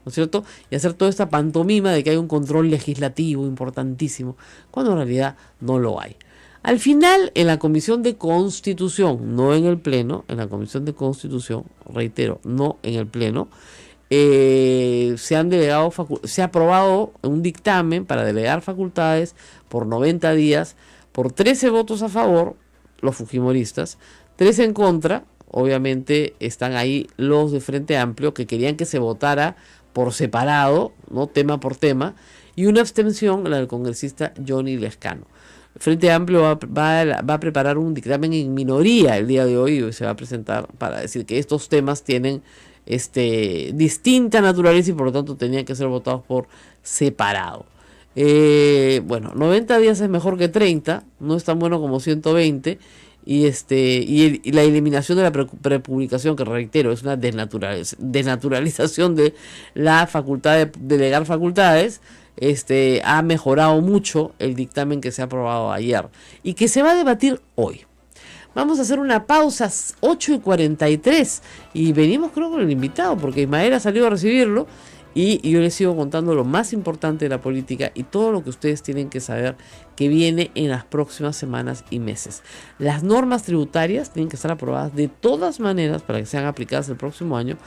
¿no es cierto?, y hacer toda esta pantomima de que hay un control legislativo importantísimo, cuando en realidad no lo hay. Al final, en la Comisión de Constitución, no en el Pleno, en la Comisión de Constitución, reitero, no en el Pleno, se ha aprobado un dictamen para delegar facultades por 90 días, por 13 votos a favor, los fujimoristas, 3 en contra. Obviamente están ahí los de Frente Amplio que querían que se votara por separado, no tema por tema, y una abstención, la del congresista Johnny Lescano. Frente Amplio va a preparar un dictamen en minoría el día de hoy y se va a presentar para decir que estos temas tienen distinta naturaleza y por lo tanto tenían que ser votados por separado. Bueno, 90 días es mejor que 30, no es tan bueno como 120, y la eliminación de la prepublicación, que reitero, es una desnaturalización de la facultad de delegar facultades, ha mejorado mucho el dictamen que se ha aprobado ayer y que se va a debatir hoy. Vamos a hacer una pausa, 8:43, y venimos creo con el invitado, porque Ismael ha salido a recibirlo y yo les sigo contando lo más importante de la política y todo lo que ustedes tienen que saber que viene en las próximas semanas y meses. Las normas tributarias tienen que estar aprobadas de todas maneras para que sean aplicadas el próximo año,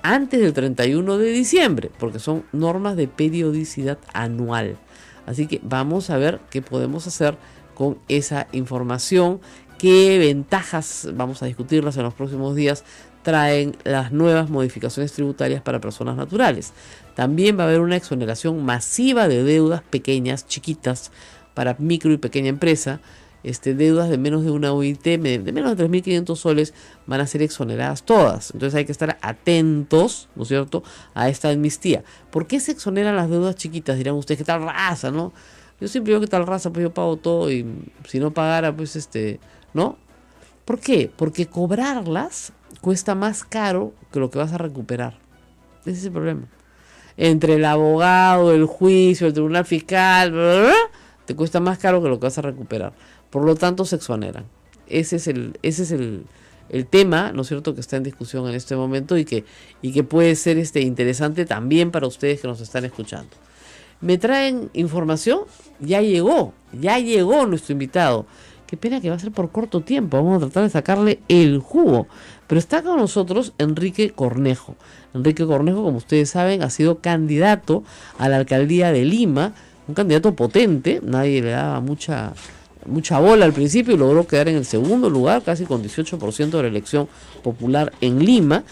antes del 31 de diciembre, porque son normas de periodicidad anual. Así que vamos a ver qué podemos hacer con esa información, qué ventajas, vamos a discutirlas en los próximos días, traen las nuevas modificaciones tributarias para personas naturales. También va a haber una exoneración masiva de deudas pequeñas, chiquitas, para micro y pequeña empresa. Deudas de menos de una OIT, de menos de 3.500 soles, van a ser exoneradas todas. Entonces hay que estar atentos, ¿no es cierto?, a esta amnistía. ¿Por qué se exoneran las deudas chiquitas? Dirán ustedes, ¿qué tal raza, no? Yo siempre digo que tal raza, pues yo pago todo y si no pagara, pues ¿no? ¿Por qué? Porque cobrarlas cuesta más caro que lo que vas a recuperar. Ese es el problema. Entre el abogado, el juicio, el tribunal fiscal, bla, bla, bla, te cuesta más caro que lo que vas a recuperar. Por lo tanto, se exoneran. Ese es el tema, ¿no es cierto?, que está en discusión en este momento y que puede ser interesante también para ustedes que nos están escuchando. Me traen información, ya llegó nuestro invitado. Qué pena que va a ser por corto tiempo, vamos a tratar de sacarle el jugo. Pero está con nosotros Enrique Cornejo. Enrique Cornejo, como ustedes saben, ha sido candidato a la alcaldía de Lima, un candidato potente, nadie le daba mucha bola al principio y logró quedar en el segundo lugar, casi con 18% de la elección popular en Lima.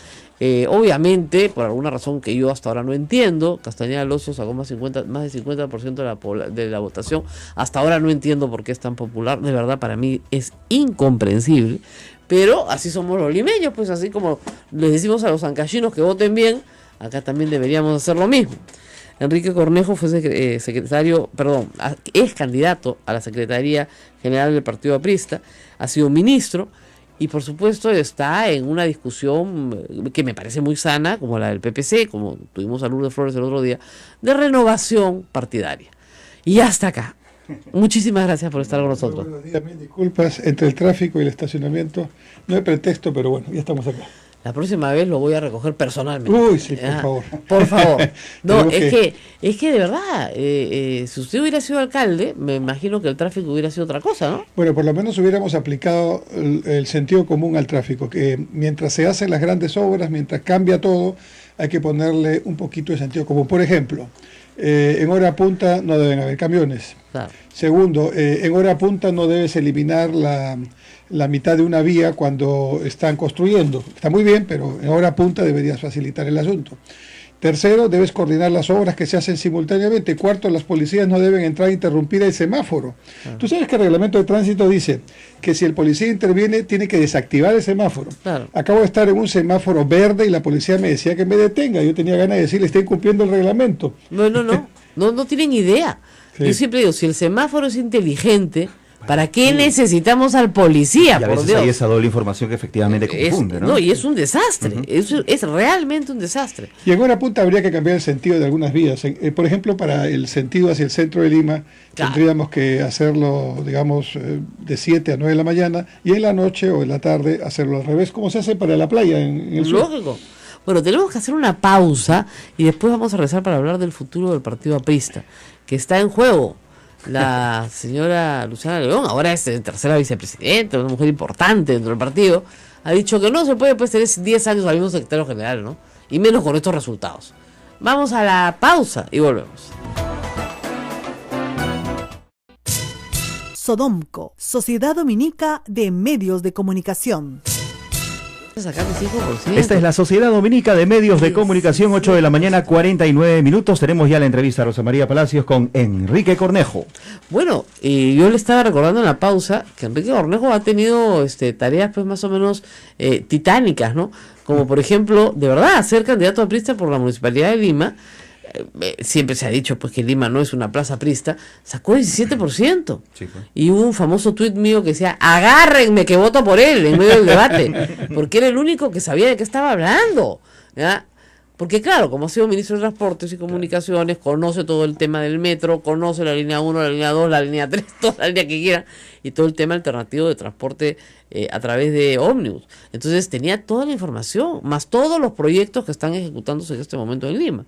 Obviamente, por alguna razón que yo hasta ahora no entiendo, Castañeda Alonso sacó más del 50% de la votación. Hasta ahora no entiendo por qué es tan popular. De verdad, para mí es incomprensible. Pero así somos los limeños, pues así como les decimos a los ancachinos que voten bien, acá también deberíamos hacer lo mismo. Enrique Cornejo fue es candidato a la Secretaría General del Partido Aprista, ha sido ministro y por supuesto está en una discusión que me parece muy sana, como la del PPC, como tuvimos a Lourdes Flores el otro día, de renovación partidaria. Y hasta acá. Muchísimas gracias por estar con nosotros. Buenos días, mil disculpas, entre el tráfico y el estacionamiento no hay pretexto, pero bueno, ya estamos acá. la próxima vez lo voy a recoger personalmente. Uy, sí, por favor. Por favor. No, es que de verdad, si usted hubiera sido alcalde, me imagino que el tráfico hubiera sido otra cosa, ¿no? Bueno, por lo menos hubiéramos aplicado el sentido común al tráfico, que mientras se hacen las grandes obras, mientras cambia todo, hay que ponerle un poquito de sentido común. Por ejemplo, en hora punta no deben haber camiones. Claro. Segundo, en hora punta no debes eliminar la mitad de una vía cuando están construyendo. Está muy bien, pero en hora punta deberías facilitar el asunto. Tercero, debes coordinar las obras que se hacen simultáneamente. Cuarto, las policías no deben entrar a interrumpir el semáforo. Tú sabes que el reglamento de tránsito dice que si el policía interviene, tiene que desactivar el semáforo. Claro. Acabo de estar en un semáforo verde y la policía me decía que me detenga. Yo tenía ganas de decirle, está incumpliendo el reglamento. No tienen idea. Sí. Yo siempre digo, si el semáforo es inteligente, ¿para qué necesitamos al policía? Y a por veces Dios. hay esa doble información que efectivamente confunde, ¿no? Y es un desastre, es realmente un desastre. Y en hora punta habría que cambiar el sentido de algunas vías. Por ejemplo, para el sentido hacia el centro de Lima, Claro. tendríamos que hacerlo, digamos, de 7 a 9 de la mañana, y en la noche o en la tarde hacerlo al revés, como se hace para la playa en el sur. Lógico. Bueno, tenemos que hacer una pausa y después vamos a regresar para hablar del futuro del partido aprista, que está en juego. La señora Luciana León, ahora es tercera vicepresidenta, una mujer importante dentro del partido, ha dicho que no se puede tener 10 años al mismo secretario general, ¿no? Y menos con estos resultados. Vamos a la pausa y volvemos. Sodomco, Sociedad Dominica de Medios de Comunicación. Esta es la Sociedad Dominica de Medios de Comunicación, 8 de la mañana, 49 minutos. Tenemos ya la entrevista a Rosa María Palacios con Enrique Cornejo. Bueno, yo le estaba recordando en la pausa que Enrique Cornejo ha tenido tareas pues más o menos titánicas, ¿no? Como por ejemplo, de verdad, ser candidato a aprista por la Municipalidad de Lima. Siempre se ha dicho pues que Lima no es una plaza aprista, sacó 17%. Sí, pues. Y hubo un famoso tuit mío que decía, agárrenme que voto por él en medio del debate, porque era el único que sabía de qué estaba hablando, ¿ya? Porque claro, como ha sido ministro de Transportes y Comunicaciones, conoce todo el tema del metro, conoce la línea 1, la línea 2, la línea 3, toda la línea que quiera, y todo el tema alternativo de transporte a través de ómnibus. Entonces tenía toda la información, más todos los proyectos que están ejecutándose en este momento en Lima.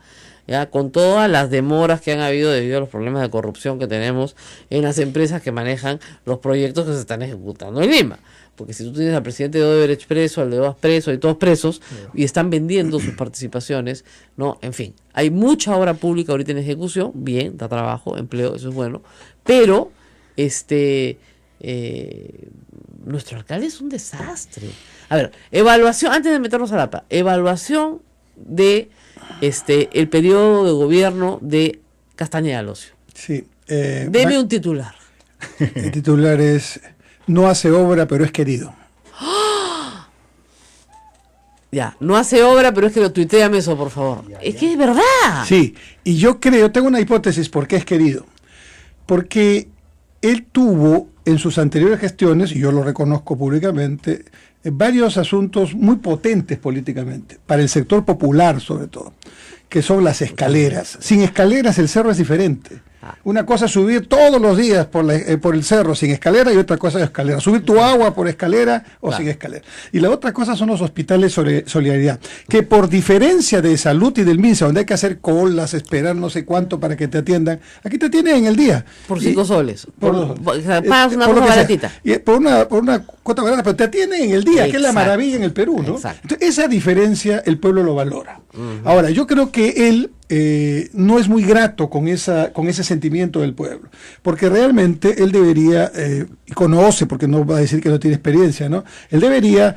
Ya, con todas las demoras que han habido debido a los problemas de corrupción que tenemos en las empresas que manejan los proyectos que se están ejecutando en Lima. Porque si tú tienes al presidente de Odebrecht preso, al de OAS preso y todos presos, y están vendiendo sus participaciones, ¿no? En fin, hay mucha obra pública ahorita en ejecución, bien, da trabajo, empleo, eso es bueno, pero nuestro alcalde es un desastre. A ver, evaluación, antes de meternos a la PA, evaluación de el periodo de gobierno de Castañeda Alonso. Sí. Deme un titular. El titular es: no hace obra, pero es querido. Ya, no hace obra, pero es que lo tuiteame eso, por favor. Es que es verdad. Sí, y yo tengo una hipótesis por qué es querido. Porque él tuvo en sus anteriores gestiones, y yo lo reconozco públicamente, varios asuntos muy potentes políticamente, para el sector popular sobre todo, que son las escaleras. Sin escaleras el cerro es diferente. Una cosa es subir todos los días por el cerro sin escalera, y otra cosa es escalera. Subir tu agua por escalera o sin escalera. Y la otra cosa son los hospitales Solidaridad, que por diferencia de salud y del MINSA, donde hay que hacer colas, esperar no sé cuánto para que te atiendan, aquí te atienden en el día. Por 5 soles. Pagas una cosa baratita. Por una cuota barata, pero te atienden en el día, que es la maravilla en el Perú, ¿no? Entonces, esa diferencia el pueblo lo valora. Ahora, yo creo que él no es muy grato con ese sentimiento del pueblo, porque realmente él debería, y conoce, porque no va a decir que no tiene experiencia, ¿no? Él debería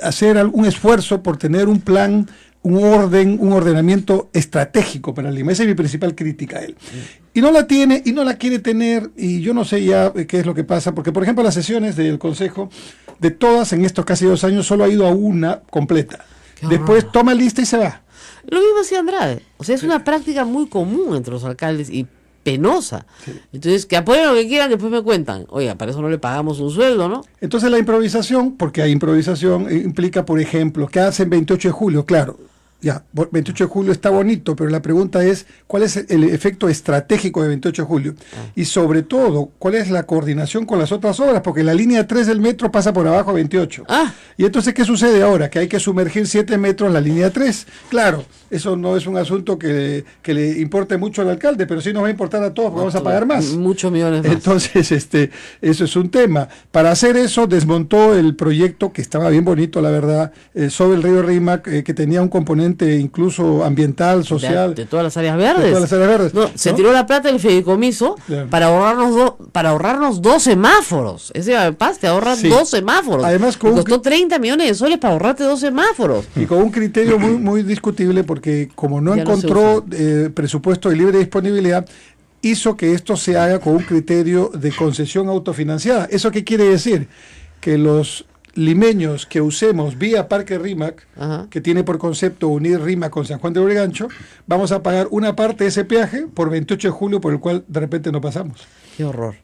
hacer algún esfuerzo por tener un plan, un ordenamiento estratégico para Lima. Esa es mi principal crítica a él. Y no la tiene, y no la quiere tener, y yo no sé ya qué es lo que pasa, porque por ejemplo las sesiones del Consejo, de todas en estos casi 2 años, solo ha ido a una completa. Después toma lista y se va. Lo mismo hacía Andrade. O sea, es una práctica muy común entre los alcaldes y penosa. Sí. Entonces, que apoyen lo que quieran, después me cuentan. Oiga, para eso no le pagamos un sueldo, ¿no? Entonces la improvisación, porque hay improvisación, implica, por ejemplo, que hacen 28 de julio, claro. Ya, 28 de julio está bonito, pero la pregunta es, ¿cuál es el efecto estratégico de 28 de julio? Y sobre todo, ¿cuál es la coordinación con las otras obras? Porque la línea 3 del metro pasa por abajo de 28. Y entonces, ¿qué sucede ahora? Que hay que sumergir 7 metros la línea 3. Claro, eso no es un asunto que le importe mucho al alcalde, pero sí nos va a importar a todos, porque vamos a pagar más. Muchos millones más. Entonces, eso es un tema. Para hacer eso, desmontó el proyecto, que estaba bien bonito, la verdad, sobre el río Rímac, que tenía un componente incluso ambiental, social. De todas las áreas verdes. De todas las áreas verdes. No, se tiró la plata del fideicomiso para ahorrarnos 2 semáforos. Ese Paz te ahorra 2 semáforos. Además, costó 30 millones de soles para ahorrarte 2 semáforos. Y con un criterio muy, muy discutible, porque como no encontró presupuesto de libre disponibilidad, hizo que esto se haga con un criterio de concesión autofinanciada. ¿Eso qué quiere decir? Que los limeños que usemos vía Parque Rímac, que tiene por concepto unir Rímac con San Juan de Lurigancho, vamos a pagar una parte de ese peaje por 28 de julio, por el cual de repente no pasamos. Qué horror.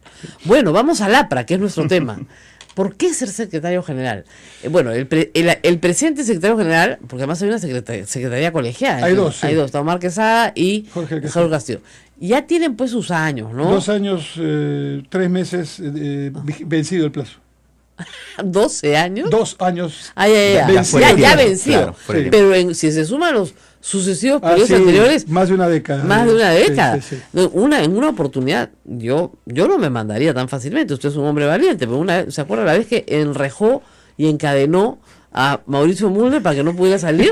Bueno, vamos al APRA, que es nuestro tema. ¿Por qué ser secretario general? Bueno, el presidente secretario general, porque además hay una secretaría colegiada. Hay dos. Hay dos, está Omar Quesada y Jorge Castillo. Ya tienen pues sus años, ¿no? 2 años, 3 meses vencido el plazo. 12 años. 2 años. Ya vencido. Claro, pero si se suman los sucesivos periodos anteriores, más de una década. Más de una década. Sí. En una oportunidad, yo no me mandaría tan fácilmente. Usted es un hombre valiente, pero ¿se acuerda la vez que enrejó y encadenó a Mauricio Mulder para que no pudiera salir?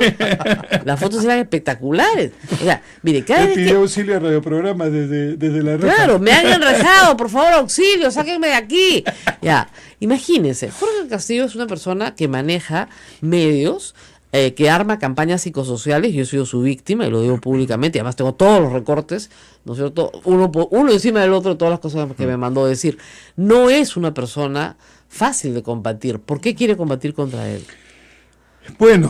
Las fotos eran espectaculares. O sea, mire, cada vez pidió auxilio al radioprograma desde la reja. Claro, me han enrejado, por favor, auxilio, sáquenme de aquí. Ya, imagínense, Jorge Castillo es una persona que maneja medios, que arma campañas psicosociales. Yo he sido su víctima y lo digo públicamente, además tengo todos los recortes, ¿no es cierto? Uno encima del otro, todas las cosas que me mandó decir. No es una persona fácil de combatir. ¿Por qué quiere combatir contra él? Bueno,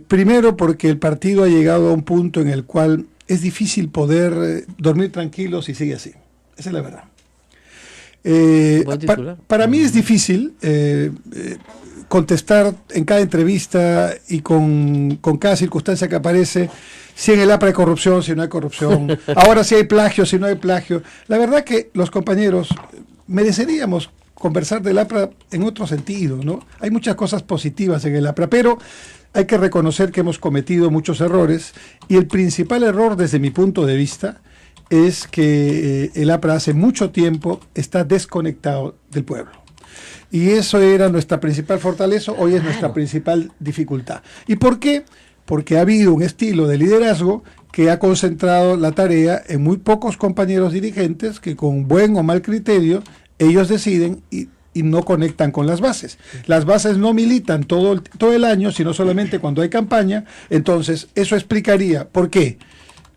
primero porque el partido ha llegado a un punto en el cual es difícil poder dormir tranquilo si sigue así. Esa es la verdad. Para mí es difícil contestar en cada entrevista y con cada circunstancia que aparece si en el APRA hay corrupción, si no hay corrupción, ahora si hay plagio, si no hay plagio. La verdad que los compañeros mereceríamos conversar del APRA en otro sentido, ¿no? Hay muchas cosas positivas en el APRA, pero hay que reconocer que hemos cometido muchos errores, y el principal error desde mi punto de vista es que el APRA hace mucho tiempo está desconectado del pueblo. Y eso era nuestra principal fortaleza, hoy es nuestra principal dificultad. ¿Y por qué? Porque ha habido un estilo de liderazgo que ha concentrado la tarea en muy pocos compañeros dirigentes que con buen o mal criterio ellos deciden y no conectan con las bases. Las bases no militan todo el año, sino solamente cuando hay campaña. Entonces, eso explicaría por qué,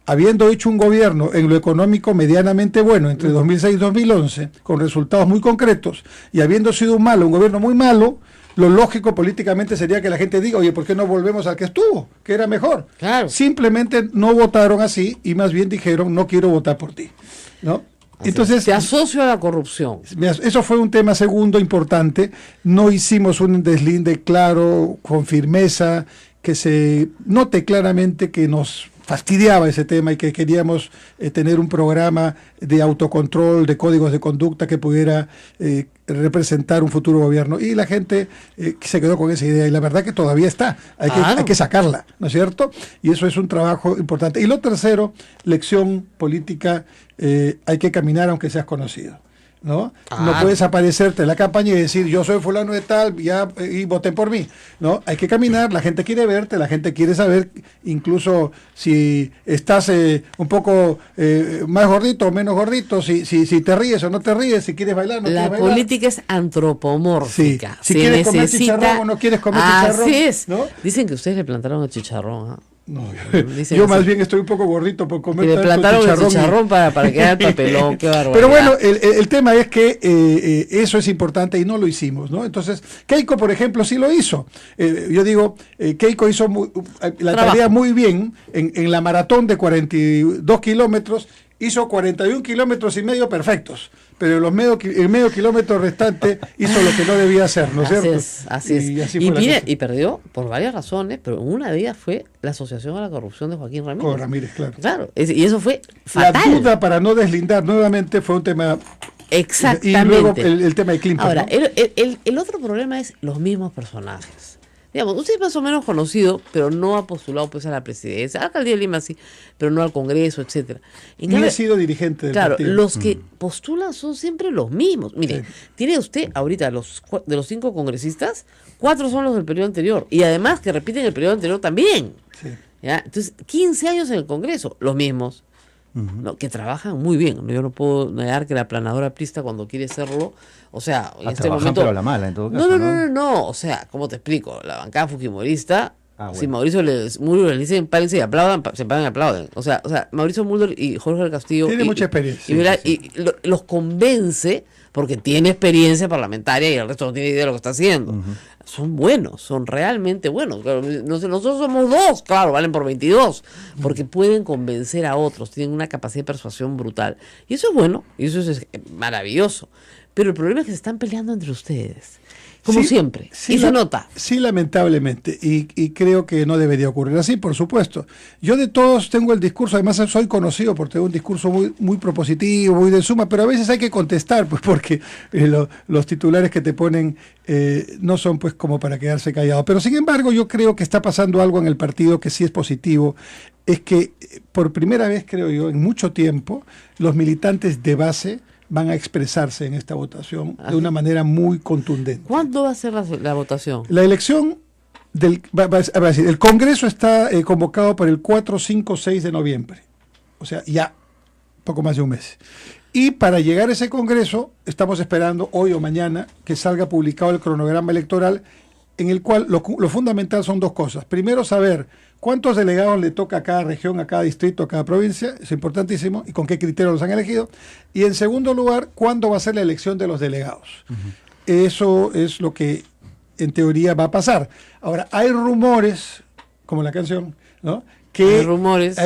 habiendo hecho un gobierno en lo económico medianamente bueno entre 2006 y 2011, con resultados muy concretos, y habiendo sido un gobierno muy malo, lo lógico políticamente sería que la gente diga, oye, ¿por qué no volvemos al que estuvo? Que era mejor. Claro. Simplemente no votaron así y más bien dijeron, no quiero votar por ti, ¿no? Entonces, te asocio a la corrupción. Eso fue un tema segundo importante. No hicimos un deslinde claro, con firmeza, que se note claramente que nos fastidiaba ese tema y que queríamos tener un programa de autocontrol, de códigos de conducta que pudiera representar un futuro gobierno. Y la gente se quedó con esa idea, y la verdad que todavía está, hay que sacarla, ¿no es cierto? Y eso es un trabajo importante. Y lo tercero, lección política, hay que caminar aunque seas conocido, ¿no? No puedes aparecerte en la campaña y decir yo soy fulano de tal y voten por mí, ¿no? Hay que caminar, la gente quiere verte, la gente quiere saber, incluso si estás un poco más gordito o menos gordito, si te ríes o no te ríes, si quieres bailar o no quieres bailar. La política es antropomórfica. Sí. Si quieres comer chicharrón o no quieres comer chicharrón. Así es, ¿no? Dicen que ustedes le plantaron el chicharrón, No, yo más bien estoy un poco gordito por comer tanto plantaron el chicharrón para que haga el papelón, qué barbaridad. Pero bueno, el tema es que eso es importante y no lo hicimos, ¿no? Entonces, Keiko, por ejemplo, sí lo hizo. Yo digo, Keiko hizo la tarea muy bien en la maratón de 42 kilómetros, hizo 41 kilómetros y medio perfectos. pero el medio kilómetro restante hizo lo que no debía hacer, ¿no es cierto? Así es. Y perdió por varias razones, pero una de ellas fue la asociación a la corrupción de Joaquín Ramírez. Con Ramírez, claro. Y eso fue fatal. La duda para no deslindar nuevamente fue un tema... Exactamente. Y luego el tema de Clinton. Ahora, ¿no? el otro problema es los mismos personajes. Digamos, usted es más o menos conocido, pero no ha postulado pues a la presidencia, a la alcaldía de Lima sí, pero no al Congreso, etcétera. Ni ha sido dirigente del partido. Los que postulan son siempre los mismos. Mire, tiene usted ahorita de los 5 congresistas, 4 son los del periodo anterior, y además que repiten el periodo anterior también. Sí. ¿Ya? Entonces, 15 años en el Congreso, los mismos. No, que trabajan muy bien. Yo no puedo negar que la aplanadora aprista cuando quiere serlo, o sea, en este momento... pero a la mala, en todo caso. No, o sea, ¿cómo te explico? La bancada fujimorista, si Mauricio Mulder les dicen párense y aplaudan, se paran y aplauden. O sea, Mauricio Mulder y Jorge del Castillo... Tiene mucha experiencia. Los convence, porque tiene experiencia parlamentaria y el resto no tiene idea de lo que está haciendo. Son buenos, son realmente buenos. Claro, nosotros somos 2, claro, valen por 22, porque pueden convencer a otros, tienen una capacidad de persuasión brutal. Y eso es bueno, y eso es maravilloso. Pero el problema es que se están peleando entre ustedes, como siempre, y se nota. Sí, lamentablemente, y creo que no debería ocurrir así, por supuesto. Yo de todos tengo el discurso, además soy conocido por tener un discurso muy propositivo, muy de suma, pero a veces hay que contestar, pues porque los titulares que te ponen no son pues como para quedarse callado. Pero sin embargo, yo creo que está pasando algo en el partido que sí es positivo, es que por primera vez, creo yo, en mucho tiempo, los militantes de base van a expresarse en esta votación de una manera muy contundente. ¿Cuándo va a ser la votación? La elección el Congreso está convocado para el 4, 5, 6 de noviembre. O sea, ya poco más de un mes. Y para llegar a ese Congreso, estamos esperando hoy o mañana que salga publicado el cronograma electoral, en el cual lo fundamental son 2 cosas. Primero, saber cuántos delegados le toca a cada región, a cada distrito, a cada provincia, es importantísimo, y con qué criterios los han elegido. Y en segundo lugar, cuándo va a ser la elección de los delegados. Eso es lo que en teoría va a pasar. Ahora, hay rumores, como la canción, ¿no? Hay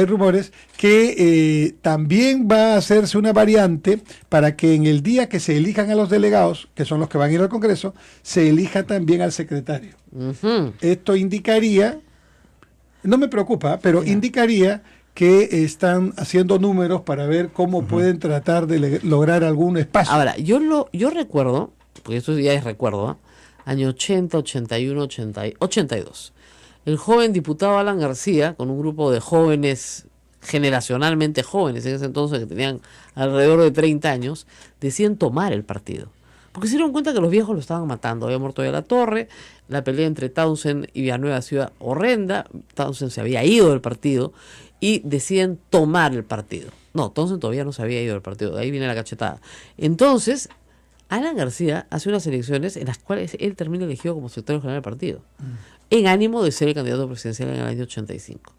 rumores que también va a hacerse una variante para que en el día que se elijan a los delegados, que son los que van a ir al Congreso, se elija también al secretario. Esto indicaría, no me preocupa, pero indicaría que están haciendo números para ver cómo pueden tratar de lograr algún espacio. Ahora, yo recuerdo, porque esto ya es recuerdo, año 80, 81, 82. El joven diputado Alan García, con un grupo de jóvenes, generacionalmente jóvenes en ese entonces, que tenían alrededor de 30 años, deciden tomar el partido. Porque se dieron cuenta que los viejos lo estaban matando. Había muerto de la Torre, la pelea entre Townsend y Villanueva ha sido horrenda, Townsend se había ido del partido y deciden tomar el partido. No, Townsend todavía no se había ido del partido, de ahí viene la cachetada. Entonces, Alan García hace unas elecciones en las cuales él termina elegido como secretario general del partido, en ánimo de ser el candidato presidencial en el año 85.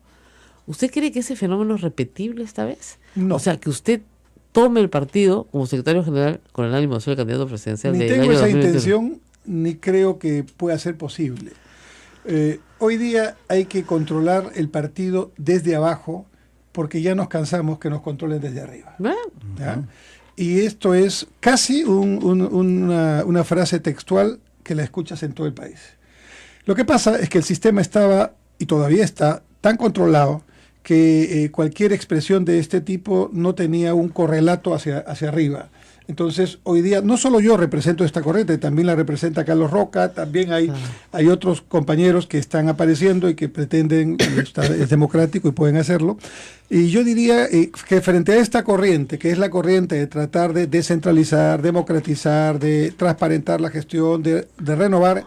¿Usted cree que ese fenómeno es repetible esta vez? No. O sea, que usted tome el partido como secretario general con el ánimo de ser el candidato presidencial del año 2021. Ni tengo esa intención, ni creo que pueda ser posible. Hoy día hay que controlar el partido desde abajo, porque ya nos cansamos que nos controlen desde arriba. ¿Ya? Y esto es casi una frase textual que la escuchas en todo el país. Lo que pasa es que el sistema estaba, y todavía está, tan controlado que cualquier expresión de este tipo no tenía un correlato hacia arriba. Entonces, hoy día, no solo yo represento esta corriente, también la representa Carlos Roca, también hay otros compañeros que están apareciendo y que pretenden, es democrático y pueden hacerlo. Y yo diría que frente a esta corriente, que es la corriente de tratar de descentralizar, democratizar, de transparentar la gestión, de renovar,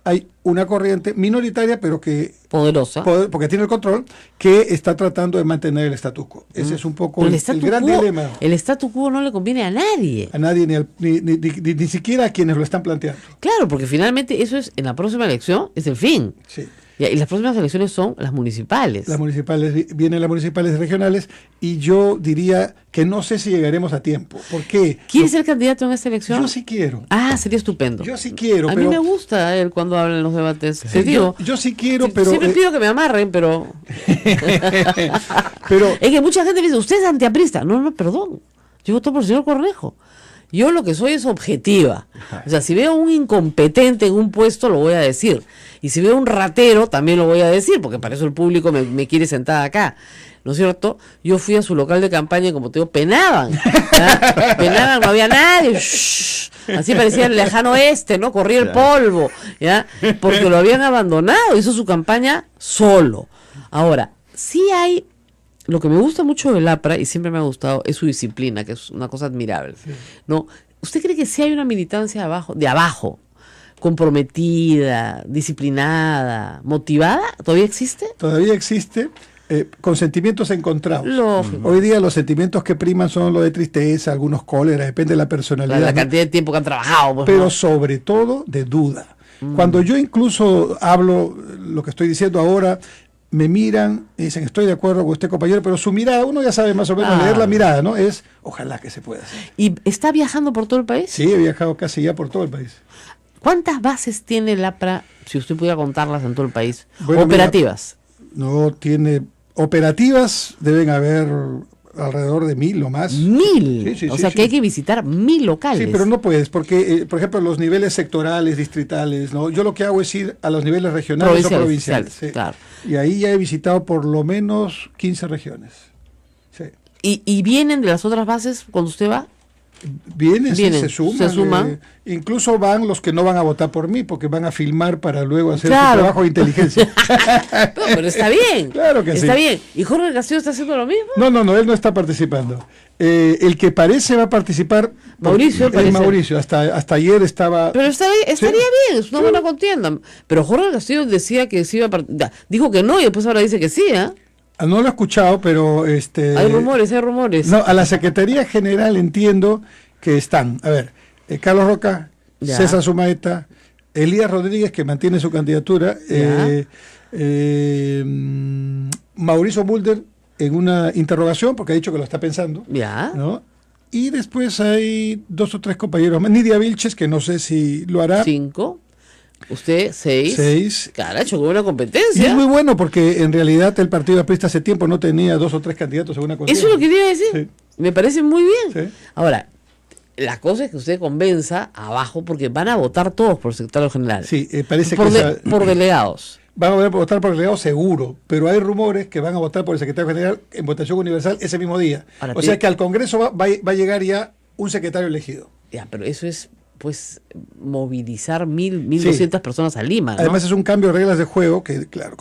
hay una corriente minoritaria, pero que poderosa, porque tiene el control, que está tratando de mantener el status quo. Ese es un poco el gran dilema. El status quo no le conviene a nadie. A nadie, ni siquiera a quienes lo están planteando. Claro, porque finalmente eso es, en la próxima elección, es el fin. Sí. Y las próximas elecciones son las municipales. Vienen las municipales y regionales, y yo diría que no sé si llegaremos a tiempo. ¿Por qué? ¿Quieres ser candidato en esta elección? Yo sí quiero. Ah, sería estupendo. Yo sí quiero. A mí me gusta él cuando habla en los debates. Sí, yo sí quiero, pero... Siempre pido que me amarren, pero... pero... Es que mucha gente me dice, usted es antiaprista. No, perdón. Yo voto por el señor Cornejo. Yo lo que soy es objetiva. O sea, si veo un incompetente en un puesto, lo voy a decir. Y si veo un ratero, también lo voy a decir, porque para eso el público me quiere sentada acá. ¿No es cierto? Yo fui a su local de campaña y, como te digo, penaban. ¿Ya? Penaban, no había nadie. Shh. Así parecía el lejano oeste, ¿no? Corría el polvo, ¿ya? Porque lo habían abandonado, hizo su campaña solo. Ahora, sí hay... Lo que me gusta mucho del APRA, y siempre me ha gustado, es su disciplina, que es una cosa admirable. Sí. ¿No? ¿Usted cree que sí hay una militancia de abajo, comprometida, disciplinada, motivada? ¿Todavía existe? Todavía existe, con sentimientos encontrados. Lógico. Hoy día los sentimientos que priman son los de tristeza, algunos cólera, depende de la personalidad. La cantidad de tiempo que han trabajado. Pues, pero sobre todo de duda. Cuando yo incluso hablo lo que estoy diciendo ahora, me miran y dicen, estoy de acuerdo con usted, compañero, pero su mirada, uno ya sabe más o menos leer la mirada, ¿no? Es, ojalá que se pueda hacer. ¿Y está viajando por todo el país? Sí, he viajado casi ya por todo el país. ¿Cuántas bases tiene el APRA, si usted pudiera contarlas en todo el país? Bueno, operativas. Mira, no tiene... Operativas deben haber alrededor de 1000 o más. 1000. Sí, o sea que hay que visitar 1000 locales. Sí, pero no puedes, porque, por ejemplo, los niveles sectorales, distritales, ¿no? Yo lo que hago es ir a los niveles regionales o provinciales. Sí. Claro. Y ahí ya he visitado por lo menos 15 regiones. Sí. ¿Y vienen de las otras bases cuando usted va? Vienen, sí, se suman. Incluso van los que no van a votar por mí, porque van a filmar para luego hacer su trabajo de inteligencia. Pero está bien. Claro que está bien. ¿Y Jorge Castillo está haciendo lo mismo? No, él no está participando. El que parece va a participar, Mauricio. Mauricio, hasta ayer estaba... Pero estaría bien, es una buena contienda. Pero Jorge Castillo decía que sí iba a participar. Dijo que no y después ahora dice que sí, ¿eh? No lo he escuchado, pero... Hay rumores. No, a la Secretaría General entiendo que están. A ver, Carlos Roca, ya. César Sumaeta, Elías Rodríguez, que mantiene su candidatura, Mauricio Mulder en una interrogación, porque ha dicho que lo está pensando. Ya. ¿No? Y después hay 2 o 3 compañeros más. Nidia Vilches, que no sé si lo hará. 5. Usted 6. 6. Caracho, con una competencia. Y es muy bueno porque en realidad el Partido Aprista hace tiempo no tenía 2 o 3 candidatos en una contienda. Eso es lo que quería decir. Sí. Me parece muy bien. Sí. Ahora, la cosa es que usted convenza abajo porque van a votar todos por secretario general. Sí, parece por delegados. Van a votar por delegados seguro, pero hay rumores que van a votar por el secretario general en votación universal ese mismo día. Ahora, o sea que al Congreso va a llegar ya un secretario elegido. Ya, pero eso es... pues movilizar 1.200 personas a Lima, ¿no? Además es un cambio de reglas de juego que, claro,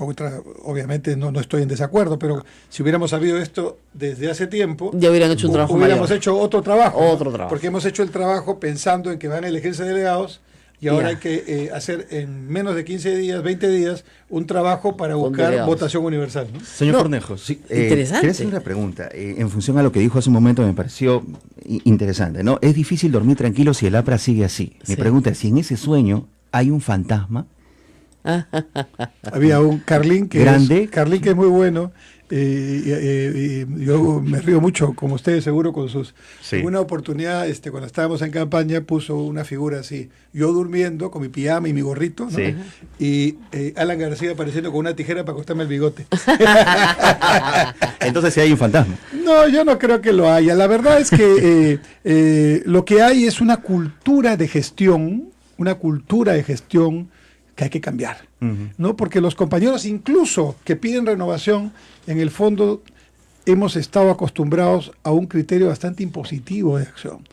obviamente no estoy en desacuerdo, pero si hubiéramos sabido esto desde hace tiempo, ya hubieran hecho un trabajo hubiéramos hecho otro trabajo. ¿no? Porque hemos hecho el trabajo pensando en que van a elegirse delegados y ahora hay que hacer en menos de 15 días, 20 días, un trabajo para buscar votación universal, ¿no? Señor Cornejo, sí, interesante. Quería hacer una pregunta, en función a lo que dijo hace un momento me pareció interesante, ¿no? Es difícil dormir tranquilo si el APRA sigue así. Mi pregunta es si en ese sueño hay un fantasma. Había un Carlín que es muy bueno. Yo me río mucho, como ustedes seguro, con sus... Sí. En una oportunidad, cuando estábamos en campaña, puso una figura así, yo durmiendo con mi pijama y mi gorrito, ¿no? Sí. Y Alan García apareciendo con una tijera para cortarme el bigote. Entonces sí hay un fantasma. No, yo no creo que lo haya. La verdad es que lo que hay es una cultura de gestión que hay que cambiar, ¿no? Porque los compañeros, incluso que piden renovación, en el fondo hemos estado acostumbrados a un criterio bastante impositivo de acción.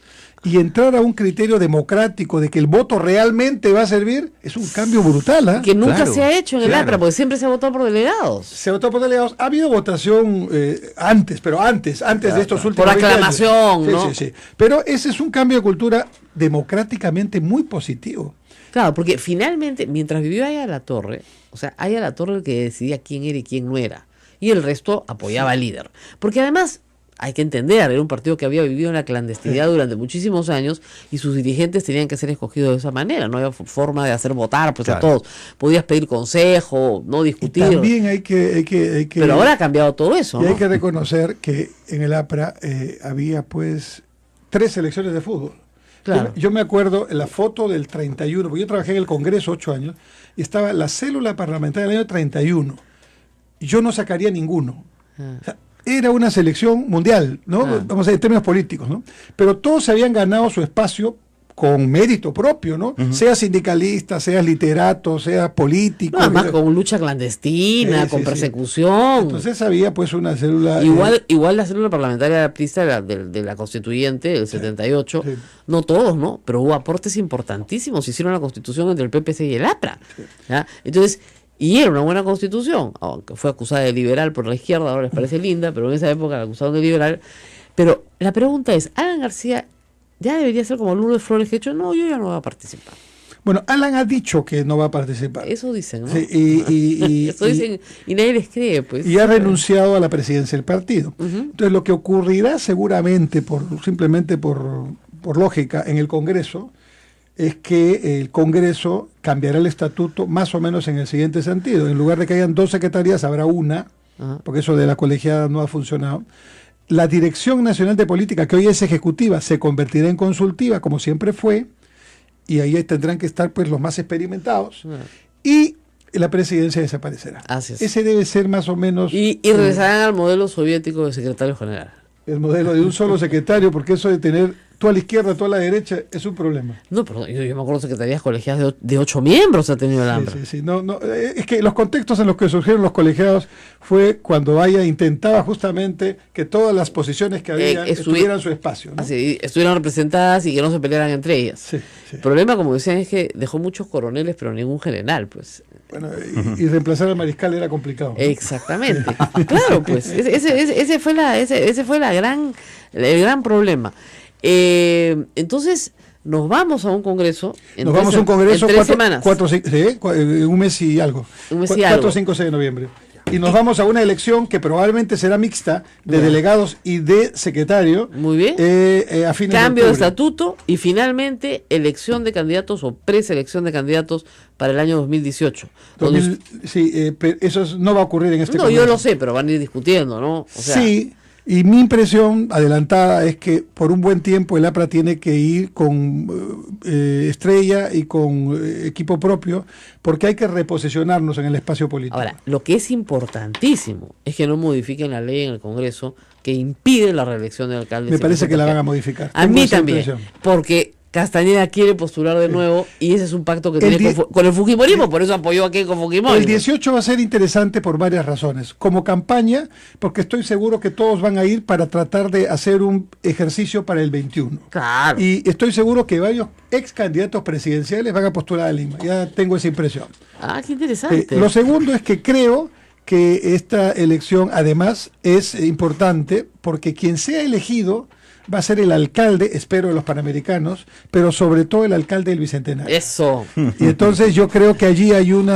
Y entrar a un criterio democrático de que el voto realmente va a servir es un cambio brutal, ¿eh? Que nunca se ha hecho en el APRA, porque siempre se ha votado por delegados. Se votó por delegados. Ha habido votación antes de estos últimos por aclamación, años. ¿No? Sí. Pero ese es un cambio de cultura democráticamente muy positivo. Claro, porque finalmente, mientras vivió Aya La Torre, o sea, Aya La Torre el que decidía quién era y quién no era, y el resto apoyaba al líder. Porque además, hay que entender, era un partido que había vivido en la clandestinidad durante muchísimos años y sus dirigentes tenían que ser escogidos de esa manera, no había forma de hacer votar pues, a todos. Podías pedir consejo, no discutir. Y también hay que... Pero ahora ha cambiado todo eso, y ¿no? hay que reconocer que en el APRA había pues 3 selecciones de fútbol. Claro. Yo me acuerdo la foto del 31, porque yo trabajé en el Congreso 8 años, y estaba la célula parlamentaria del año 31. Y yo no sacaría ninguno. O sea, era una selección mundial, ¿no? Vamos a ver, en términos políticos, ¿no? Pero todos se habían ganado su espacio con mérito propio, ¿no? Seas sindicalista, seas literato, seas político. No, además con lucha clandestina, con persecución. Entonces había pues una célula... Igual la célula parlamentaria aprista de la constituyente del 78, no todos, ¿no? Pero hubo aportes importantísimos, hicieron la constitución entre el PPC y el APRA. ¿Ya? Entonces, y era una buena constitución, aunque fue acusada de liberal por la izquierda, ahora les parece linda, pero en esa época la acusaron de liberal. Pero la pregunta es, ¿Alan García ya debería ser como Lourdes Flores que ha hecho? No, yo ya no voy a participar. Bueno, Alan ha dicho que no va a participar. Eso dicen, ¿no? Sí, eso dicen y nadie les cree, pues. Y ha renunciado a la presidencia del partido. Entonces, lo que ocurrirá seguramente, simplemente por lógica, en el Congreso, es que el Congreso cambiará el estatuto más o menos en el siguiente sentido. En lugar de que hayan 2 secretarías, habrá una, porque eso de la colegiada no ha funcionado. La Dirección Nacional de Política, que hoy es ejecutiva, se convertirá en consultiva, como siempre fue, y ahí tendrán que estar pues los más experimentados, y la presidencia desaparecerá. Así es. Ese debe ser más o menos... Y regresarán al modelo soviético de secretario general. El modelo de un solo secretario, porque eso de tener tú a la izquierda, tú a la derecha, es un problema. No, perdón, yo me acuerdo de secretarías colegiadas de 8 miembros ha tenido el AMRA. Sí. No, es que los contextos en los que surgieron los colegiados fue cuando Haya intentaba justamente que todas las posiciones que había estuvieran su espacio, ¿no? Así, estuvieran representadas y que no se pelearan entre ellas. Sí. El problema, como decían, es que dejó muchos coroneles, pero ningún general, pues. Bueno, y reemplazar al mariscal era complicado, ¿no? Exactamente. Claro, pues. Ese fue el gran problema. Entonces, nos vamos a un congreso. Nos vamos a un congreso en 3 semanas. Un mes y algo. 4, 5, 6 de noviembre. Y nos vamos a una elección que probablemente será mixta de delegados y de secretario. Muy bien. A fines Cambio de de estatuto y finalmente elección de candidatos o preselección de candidatos para el año 2018. Eso no va a ocurrir en este congreso. No, yo lo sé, pero van a ir discutiendo, ¿no? O sea, sí. Y mi impresión adelantada es que por un buen tiempo el APRA tiene que ir con estrella y con equipo propio, porque hay que reposicionarnos en el espacio político. Ahora, lo que es importantísimo es que no modifiquen la ley en el Congreso que impide la reelección del alcalde. Me parece que la van a modificar. A mí también, porque Castañeda quiere postular de nuevo y ese es un pacto que tiene con el fujimorismo, por eso apoyó a Keiko Fujimori. El 18 va a ser interesante por varias razones. Como campaña, porque estoy seguro que todos van a ir para tratar de hacer un ejercicio para el 21. Claro. Y estoy seguro que varios ex candidatos presidenciales van a postular a Lima. Ya tengo esa impresión. Ah, qué interesante. Lo segundo es que creo que esta elección además es importante porque quien sea elegido va a ser el alcalde, espero, de los Panamericanos, pero sobre todo el alcalde del Bicentenario. Eso. Y entonces yo creo que allí hay un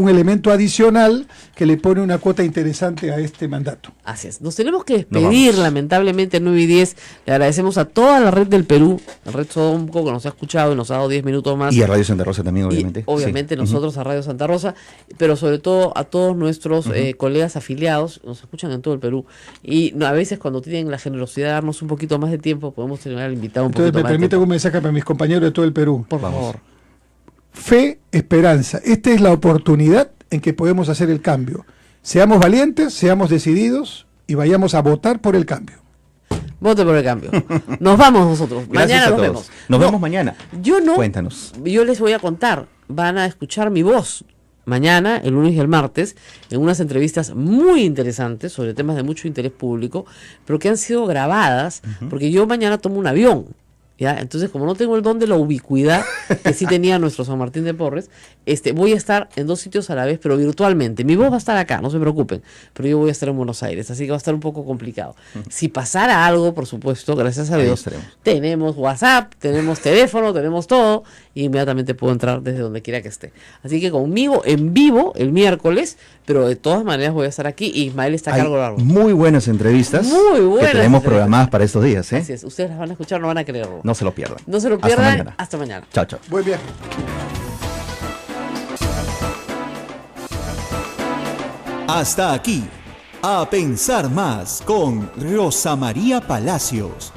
elemento adicional que le pone una cuota interesante a este mandato. Así es. Nos tenemos que despedir, lamentablemente, 9:10. Le agradecemos a toda la red del Perú, la red Sodomco, que nos ha escuchado y nos ha dado 10 minutos más. Y a Radio Santa Rosa también, obviamente. Obviamente nosotros a Radio Santa Rosa, pero sobre todo a todos nuestros colegas afiliados, nos escuchan en todo el Perú. Y a veces cuando tienen la generosidad de darnos un poquito más de tiempo, podemos tener al invitado un poquito más. Entonces me permite un mensaje para mis compañeros de todo el Perú. Por favor. Fe, esperanza. Esta es la oportunidad en que podemos hacer el cambio. Seamos valientes, seamos decididos y vayamos a votar por el cambio. Vote por el cambio. Nos vamos nosotros. Mañana nos vemos. Nos vemos mañana. Yo no. Cuéntanos. Yo les voy a contar. Van a escuchar mi voz mañana, el lunes y el martes, en unas entrevistas muy interesantes sobre temas de mucho interés público, pero que han sido grabadas, porque yo mañana tomo un avión. ¿Ya? Entonces, como no tengo el don de la ubicuidad que sí tenía nuestro San Martín de Porres, voy a estar en 2 sitios a la vez, pero virtualmente. Mi voz va a estar acá, no se preocupen, pero yo voy a estar en Buenos Aires, así que va a estar un poco complicado. Si pasara algo, por supuesto, gracias a Dios, tenemos WhatsApp, tenemos teléfono, tenemos todo, y inmediatamente puedo entrar desde donde quiera que esté. Así que conmigo en vivo el miércoles, pero de todas maneras voy a estar aquí y Ismael está a cargo de algo. Muy buenas entrevistas. Muy buenas. Que tenemos programadas para estos días. Así es, ustedes las van a escuchar, no van a creerlo. No se lo pierdan. No se lo pierdan. Hasta mañana. Chao, chao. Buen viaje. Hasta aquí, A Pensar Más con Rosa María Palacios.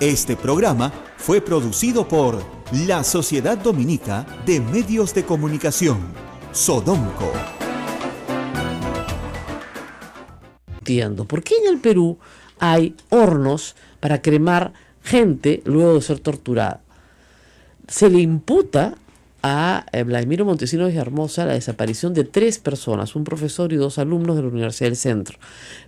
Este programa fue producido por la Sociedad Dominica de Medios de Comunicación, Sodomco. entiendo. ¿Por qué en el Perú hay hornos para cremar gente luego de ser torturada? Se le imputa a Vladimiro Montesinos y Hermosa la desaparición de 3 personas, un profesor y 2 alumnos de la Universidad del Centro.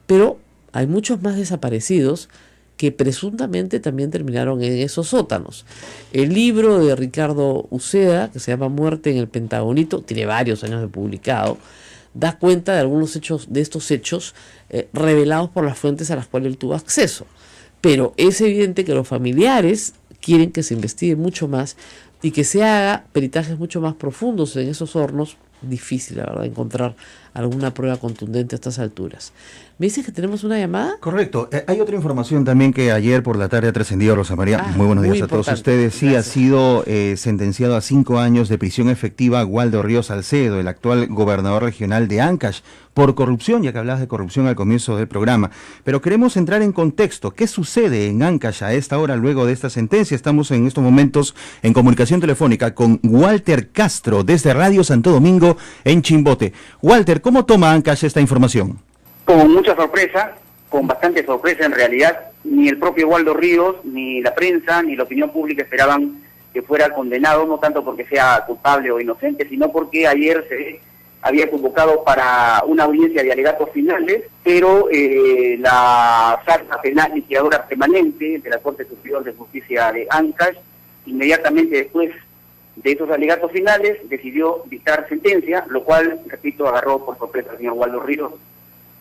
Pero hay muchos más desaparecidos que presuntamente también terminaron en esos sótanos. El libro de Ricardo Uceda, que se llama Muerte en el Pentagonito, tiene varios años de publicado, da cuenta de algunos hechos, de estos hechos revelados por las fuentes a las cuales él tuvo acceso. Pero es evidente que los familiares quieren que se investigue mucho más y que se haga peritajes mucho más profundos en esos hornos. Difícil, la verdad, encontrar alguna prueba contundente a estas alturas. ¿Me dices que tenemos una llamada? Correcto. Hay otra información también que ayer por la tarde ha trascendido, Rosa María. Muy buenos días a todos ustedes. Sí, gracias. Ha sido sentenciado a 5 años de prisión efectiva Waldo Ríos Salcedo, el actual gobernador regional de Ancash, por corrupción, ya que hablabas de corrupción al comienzo del programa. Pero queremos entrar en contexto. ¿Qué sucede en Ancash a esta hora luego de esta sentencia? Estamos en estos momentos en comunicación telefónica con Walter Castro desde Radio Santo Domingo en Chimbote. Walter, ¿cómo toma Ancash esta información? Con mucha sorpresa, con bastante sorpresa en realidad. Ni el propio Waldo Ríos, ni la prensa, ni la opinión pública esperaban que fuera condenado, no tanto porque sea culpable o inocente, sino porque ayer se había convocado para una audiencia de alegatos finales, pero la Sala Penal Liquidadora Permanente de la Corte Superior de Justicia de Ancash, inmediatamente después de esos alegatos finales, decidió dictar sentencia, lo cual, repito, agarró por sorpresa al señor Waldo Ríos,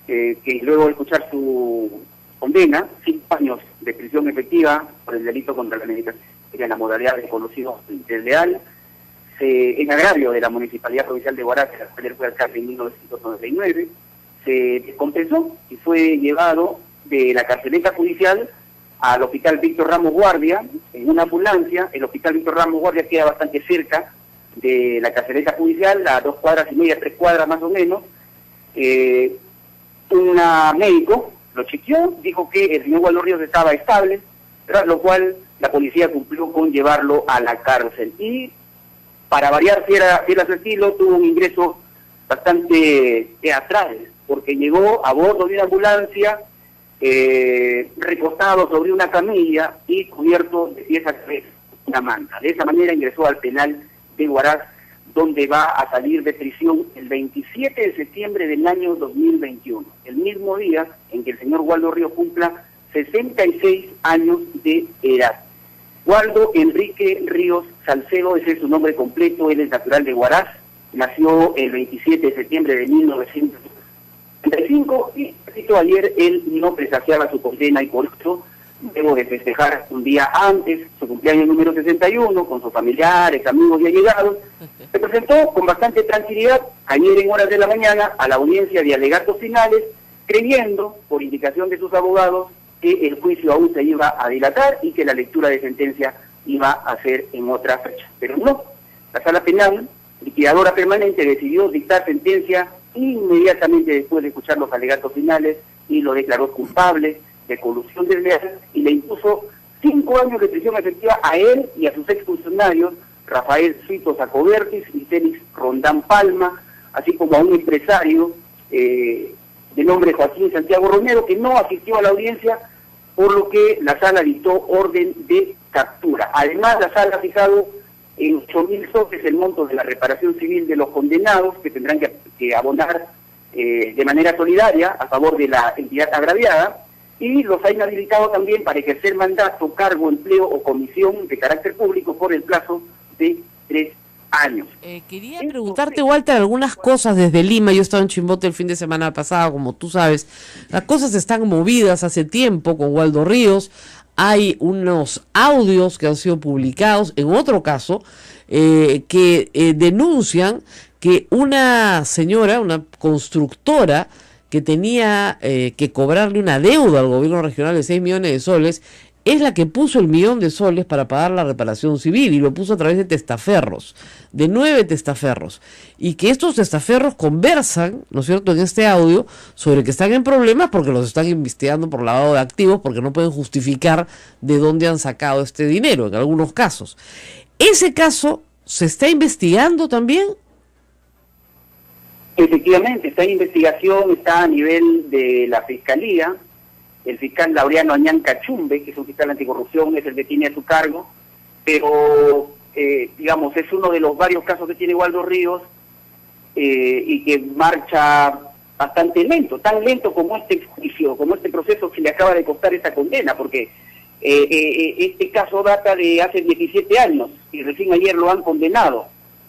que luego de escuchar su condena, 5 años de prisión efectiva por el delito contra la administración en la modalidad de conocido desleal, en agravio de la Municipalidad Provincial de Huaraz, la cual él fue alcalde en 1999, se descompensó y fue llevado de la carceleta judicial al Hospital Víctor Ramos Guardia en una ambulancia. El Hospital Víctor Ramos Guardia queda bastante cerca de la carceleta judicial, a 2 cuadras y media, 3 cuadras más o menos. Un médico lo chequeó, dijo que el señor Waldo Ríos estaba estable, tras lo cual la policía cumplió con llevarlo a la cárcel. Y para variar, si era su estilo, tuvo un ingreso bastante teatral, porque llegó a bordo de una ambulancia, recostado sobre una camilla y cubierto de pies a cabeza, una manta. De esa manera ingresó al penal de Huaraz, donde va a salir de prisión el 27 de septiembre del año 2021, el mismo día en que el señor Waldo Ríos cumpla 66 años de edad. Waldo Enrique Ríos Salcedo, ese es su nombre completo, él es natural de Huaraz, nació el 27 de septiembre de 1935 y, ayer, él no presagiaba su condena y por eso debo de festejar un día antes su cumpleaños número 61 con sus familiares, amigos y allegados. Se presentó con bastante tranquilidad ayer en horas de la mañana a la audiencia de alegatos finales, creyendo, por indicación de sus abogados, que el juicio aún se iba a dilatar y que la lectura de sentencia iba a ser en otra fecha. Pero no, la Sala Penal Liquidadora Permanente decidió dictar sentencia inmediatamente después de escuchar los alegatos finales y lo declaró culpable de colusión desleal y le impuso 5 años de prisión efectiva a él y a sus exfuncionarios, Rafael Suito Sacobertis y Félix Rondán Palma, así como a un empresario de nombre Joaquín Santiago Romero, que no asistió a la audiencia, por lo que la sala dictó orden de captura. Además, la sala ha fijado en 8.000 soles el monto de la reparación civil de los condenados, que tendrán que abonar de manera solidaria a favor de la entidad agraviada, y los ha inhabilitado también para ejercer mandato, cargo, empleo o comisión de carácter público por el plazo de 3 años. Quería preguntarte, Walter, algunas cosas desde Lima. Yo estaba en Chimbote el fin de semana pasado, como tú sabes. Las cosas están movidas hace tiempo con Waldo Ríos. Hay unos audios que han sido publicados, en otro caso, que denuncian que una señora, una constructora, que tenía que cobrarle una deuda al gobierno regional de 6 millones de soles, es la que puso el 1 millón de soles para pagar la reparación civil, y lo puso a través de testaferros, de 9 testaferros, y que estos testaferros conversan, ¿no es cierto?, en este audio, sobre que están en problemas porque los están investigando por lavado de activos, porque no pueden justificar de dónde han sacado este dinero, en algunos casos. ¿Ese caso se está investigando también? Efectivamente, está en investigación, está a nivel de la Fiscalía. El fiscal Laureano Añán Cachumbe, que es un fiscal anticorrupción, es el que tiene a su cargo, pero, digamos, es uno de los varios casos que tiene Waldo Ríos y que marcha bastante lento, tan lento como este juicio, como este proceso que le acaba de costar esta condena, porque este caso data de hace 17 años y recién ayer lo han condenado.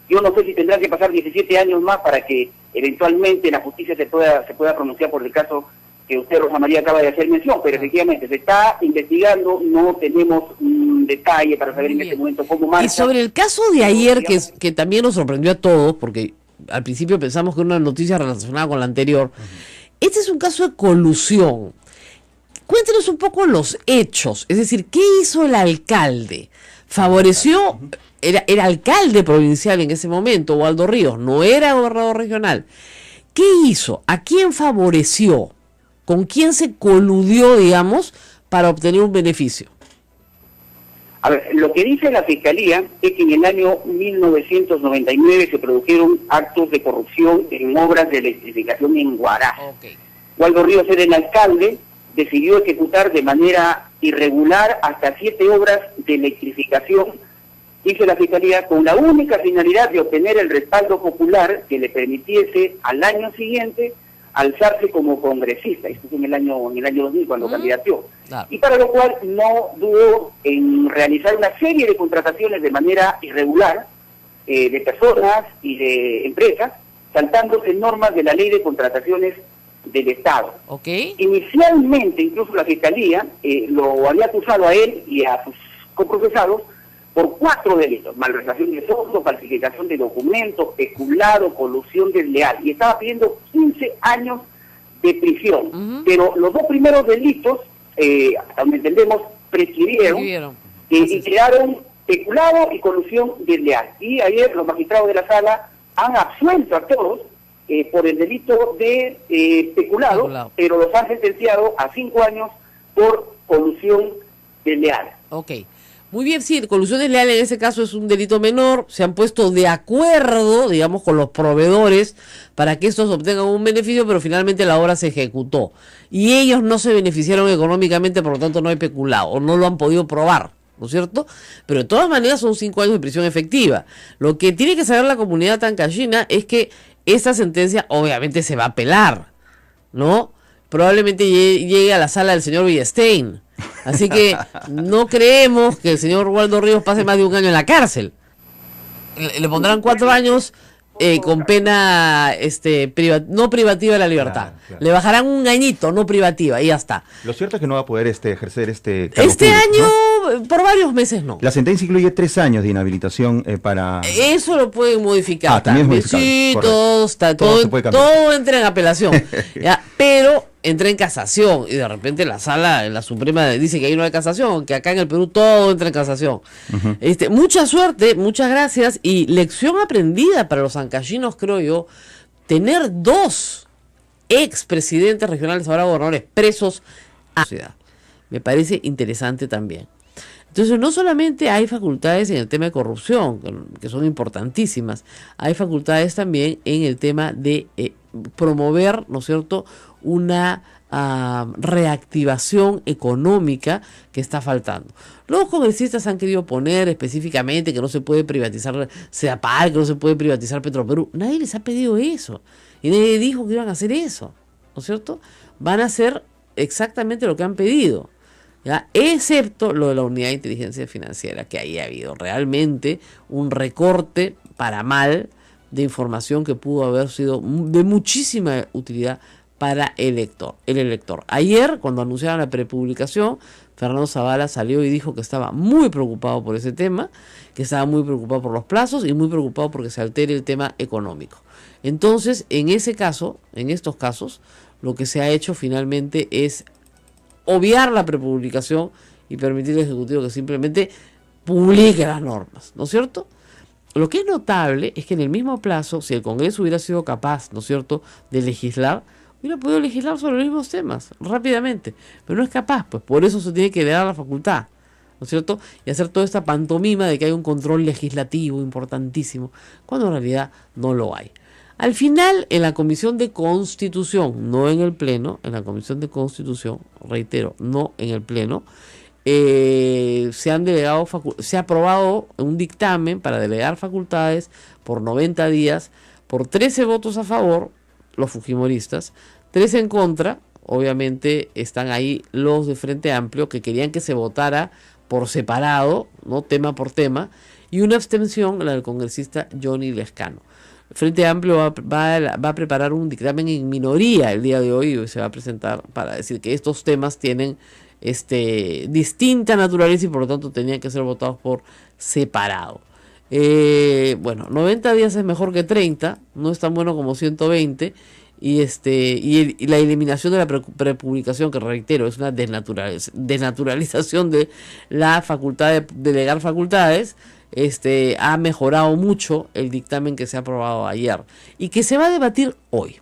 Yo no sé si tendrá que pasar 17 años más para que eventualmente la justicia se pueda pronunciar por el caso que usted, Rosa María, acaba de hacer mención, pero efectivamente se está investigando, no tenemos un detalle para saber en este momento cómo marcha. Y sobre el caso de ayer, que también nos sorprendió a todos, porque al principio pensamos que era una noticia relacionada con la anterior, este es un caso de colusión. Cuéntenos un poco los hechos, es decir, ¿qué hizo el alcalde? ¿Favoreció? Era alcalde provincial en ese momento, Waldo Ríos, no era gobernador regional. ¿Qué hizo? ¿A quién favoreció? ¿Con quién se coludió, digamos, para obtener un beneficio? A ver, lo que dice la Fiscalía es que en el año 1999 se produjeron actos de corrupción en obras de electrificación en Huaraz. Okay. Waldo Ríos era el alcalde, decidió ejecutar de manera irregular hasta 7 obras de electrificación, dice la Fiscalía, con la única finalidad de obtener el respaldo popular que le permitiese al año siguiente alzarse como congresista. Esto es en el año 2000 cuando candidateó. Claro. Y para lo cual no dudó en realizar una serie de contrataciones de manera irregular de personas y de empresas, saltándose normas de la ley de contrataciones del Estado. Okay. Inicialmente, incluso la Fiscalía lo había acusado a él y a sus coprocesados por 4 delitos: malversación de fondos, falsificación de documentos, peculado, colusión desleal, y estaba pidiendo 15 años de prisión. Pero los 2 primeros delitos, hasta donde entendemos, prescribieron. Y quedaron peculado y colusión desleal. Y ayer los magistrados de la sala han absuelto a todos por el delito de peculado, pero los han sentenciado a 5 años por colusión desleal. Ok. Muy bien, sí, colusión desleal en ese caso es un delito menor, se han puesto de acuerdo, digamos, con los proveedores para que estos obtengan un beneficio, pero finalmente la obra se ejecutó. Y ellos no se beneficiaron económicamente, por lo tanto no hay peculado, o no lo han podido probar, ¿no es cierto? Pero de todas maneras son 5 años de prisión efectiva. Lo que tiene que saber la comunidad tancayina es que esta sentencia obviamente se va a apelar, ¿no? Probablemente llegue a la sala del señor Villestein. Así que no creemos que el señor Waldo Ríos pase más de 1 año en la cárcel. Le pondrán 4 años con pena no privativa de la libertad. Claro. Le bajarán 1 añito, no privativa, y ya está. Lo cierto es que no va a poder ejercer cargo público, año, ¿no? Por varios meses no. La sentencia incluye 3 años de inhabilitación para... Eso lo pueden modificar. También es sí, todo entra en apelación. ¿Ya? Pero entra en casación y de repente la Suprema dice que ahí no hay casación, que acá en el Perú todo entra en casación. Mucha suerte, muchas gracias, y lección aprendida para los ancayinos, creo yo, tener 2 expresidentes regionales, ahora gobernadores, presos a la ciudad. Me parece interesante también. Entonces, no solamente hay facultades en el tema de corrupción, que son importantísimas, hay facultades también en el tema de promover, ¿no es cierto?, una reactivación económica que está faltando. Los congresistas han querido poner específicamente que no se puede privatizar Ceapal, que no se puede privatizar Petroperú. Nadie les ha pedido eso. Y nadie dijo que iban a hacer eso, ¿no es cierto? Van a hacer exactamente lo que han pedido, ¿ya? Excepto lo de la unidad de inteligencia financiera, que ahí ha habido realmente un recorte para mal de información que pudo haber sido de muchísima utilidad para el elector. Ayer, cuando anunciaron la prepublicación, Fernando Zavala salió y dijo que estaba muy preocupado por ese tema, que estaba muy preocupado por los plazos y muy preocupado porque se altere el tema económico. Entonces, en estos casos, lo que se ha hecho finalmente es obviar la prepublicación y permitir al Ejecutivo que simplemente publique las normas, ¿no es cierto? Lo que es notable es que en el mismo plazo, si el Congreso hubiera sido capaz, ¿no es cierto?, de legislar, hubiera podido legislar sobre los mismos temas rápidamente, pero no es capaz, pues por eso se tiene que dar la facultad, ¿no es cierto?, y hacer toda esta pantomima de que hay un control legislativo importantísimo, cuando en realidad no lo hay. Al final, en la Comisión de Constitución, no en el Pleno, en la Comisión de Constitución, reitero, no en el Pleno, se ha aprobado un dictamen para delegar facultades por 90 días, por 13 votos a favor, los fujimoristas, 3 en contra. Obviamente están ahí los de Frente Amplio, que querían que se votara por separado, no tema por tema, y una abstención, la del congresista Johnny Lescano. Frente Amplio va a preparar un dictamen en minoría el día de hoy y se va a presentar para decir que estos temas tienen distinta naturaleza y por lo tanto tenían que ser votados por separado. Bueno, 90 días es mejor que 30, no es tan bueno como 120, y la eliminación de la prepublicación, que reitero, es una desnaturalización de la facultad de delegar facultades, ha mejorado mucho el dictamen que se ha aprobado ayer y que se va a debatir hoy.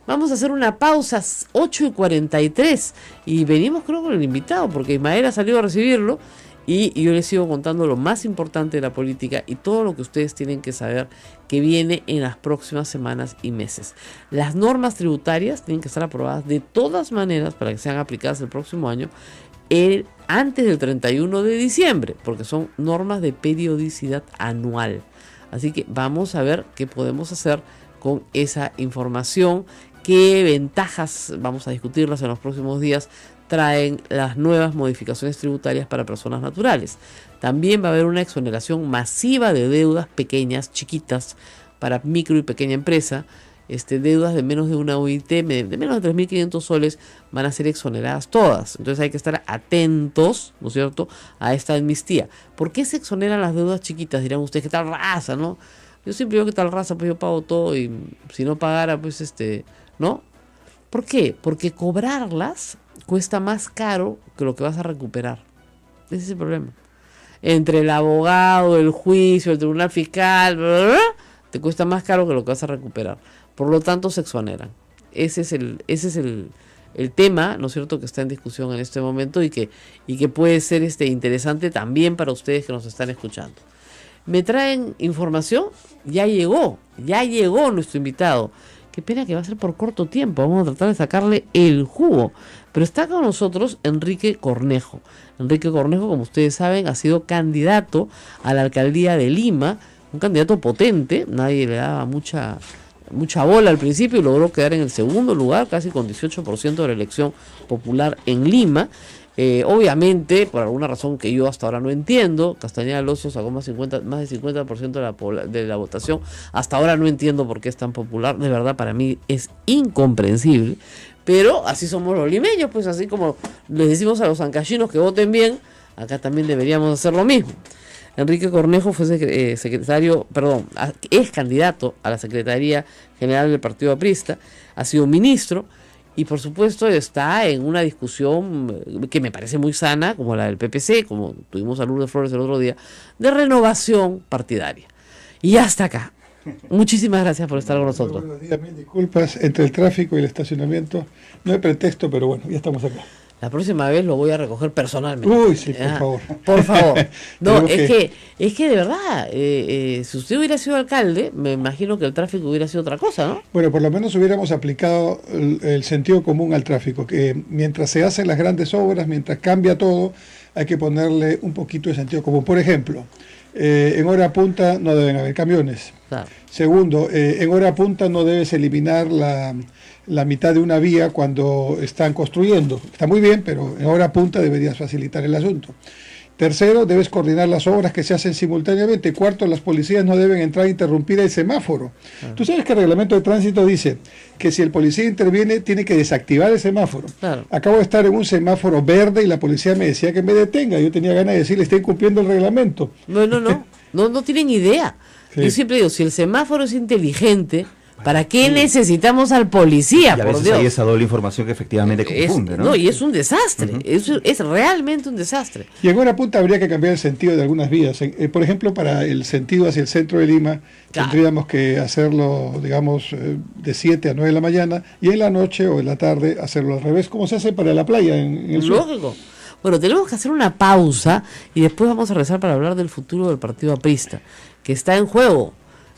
Vamos a hacer una pausa, 8:43, y venimos creo con el invitado, porque Ismael ha salido a recibirlo, y yo les sigo contando lo más importante de la política y todo lo que ustedes tienen que saber que viene en las próximas semanas y meses. Las normas tributarias tienen que estar aprobadas de todas maneras para que sean aplicadas el próximo año, antes del 31 de diciembre, porque son normas de periodicidad anual. Así que vamos a ver qué podemos hacer con esa información, qué ventajas, vamos a discutirlas en los próximos días, traen las nuevas modificaciones tributarias para personas naturales. También va a haber una exoneración masiva de deudas pequeñas, chiquitas, para micro y pequeña empresa. Deudas de menos de una OIT, de menos de 3.500 soles, van a ser exoneradas todas. Entonces hay que estar atentos, ¿no es cierto?, a esta amnistía. ¿Por qué se exoneran las deudas chiquitas? Dirán ustedes, ¿qué tal raza, no? Yo siempre digo, ¿qué tal raza? Pues yo pago todo y si no pagara, pues ¿no? ¿Por qué? Porque cobrarlas cuesta más caro que lo que vas a recuperar. Ese es el problema. Entre el abogado, el juicio, el tribunal fiscal, bla, bla, bla, te cuesta más caro que lo que vas a recuperar. Por lo tanto, se exoneran. Ese es el tema, ¿no es cierto?, que está en discusión en este momento y que puede ser interesante también para ustedes que nos están escuchando. Me traen información, ya llegó nuestro invitado. Qué pena que va a ser por corto tiempo, vamos a tratar de sacarle el jugo. Pero está con nosotros Enrique Cornejo. Enrique Cornejo, como ustedes saben, ha sido candidato a la alcaldía de Lima, un candidato potente, nadie le daba mucha bola al principio y logró quedar en el segundo lugar, casi con 18% de la elección popular en Lima. Obviamente, por alguna razón que yo hasta ahora no entiendo, Castañeda Alonso sacó más del 50% de la votación. Hasta ahora no entiendo por qué es tan popular. De verdad, para mí es incomprensible. Pero así somos los limeños, pues así como les decimos a los ancachinos que voten bien, acá también deberíamos hacer lo mismo. Enrique Cornejo fue es candidato a la Secretaría General del Partido Aprista, ha sido ministro, y por supuesto está en una discusión que me parece muy sana, como la del PPC, como tuvimos a Lourdes Flores el otro día, de renovación partidaria. Y hasta acá. Muchísimas gracias por estar con nosotros. Buenos días, mil disculpas, entre el tráfico y el estacionamiento no hay pretexto, pero bueno, ya estamos acá. La próxima vez lo voy a recoger personalmente. Uy, sí, por favor. Por favor. No, es que de verdad, si usted hubiera sido alcalde, me imagino que el tráfico hubiera sido otra cosa, ¿no? Bueno, por lo menos hubiéramos aplicado el sentido común al tráfico, que mientras se hacen las grandes obras, mientras cambia todo, hay que ponerle un poquito de sentido común. Por ejemplo, en hora punta no deben haber camiones. Claro. Segundo, en hora punta no debes eliminar la mitad de una vía cuando están construyendo. Está muy bien, pero en hora punta deberías facilitar el asunto. Tercero, debes coordinar las obras que se hacen simultáneamente. Cuarto, las policías no deben entrar a interrumpir el semáforo. Claro. Tú sabes que el reglamento de tránsito dice que si el policía interviene, tiene que desactivar el semáforo. Claro. Acabo de estar en un semáforo verde y la policía me decía que me detenga. Yo tenía ganas de decirle, está incumpliendo el reglamento. No tienen idea. Sí. Yo siempre digo, si el semáforo es inteligente, ¿para qué necesitamos al policía? Y a veces hay esa doble información que efectivamente confunde, ¿no? No, y es un desastre, es realmente un desastre. Y en hora punta habría que cambiar el sentido de algunas vías. Por ejemplo, para el sentido hacia el centro de Lima, claro, tendríamos que hacerlo, digamos, de 7 a 9 de la mañana, y en la noche o en la tarde hacerlo al revés, como se hace para la playa en el sur. Lógico. Bueno, tenemos que hacer una pausa y después vamos a regresar para hablar del futuro del Partido Aprista, que está en juego.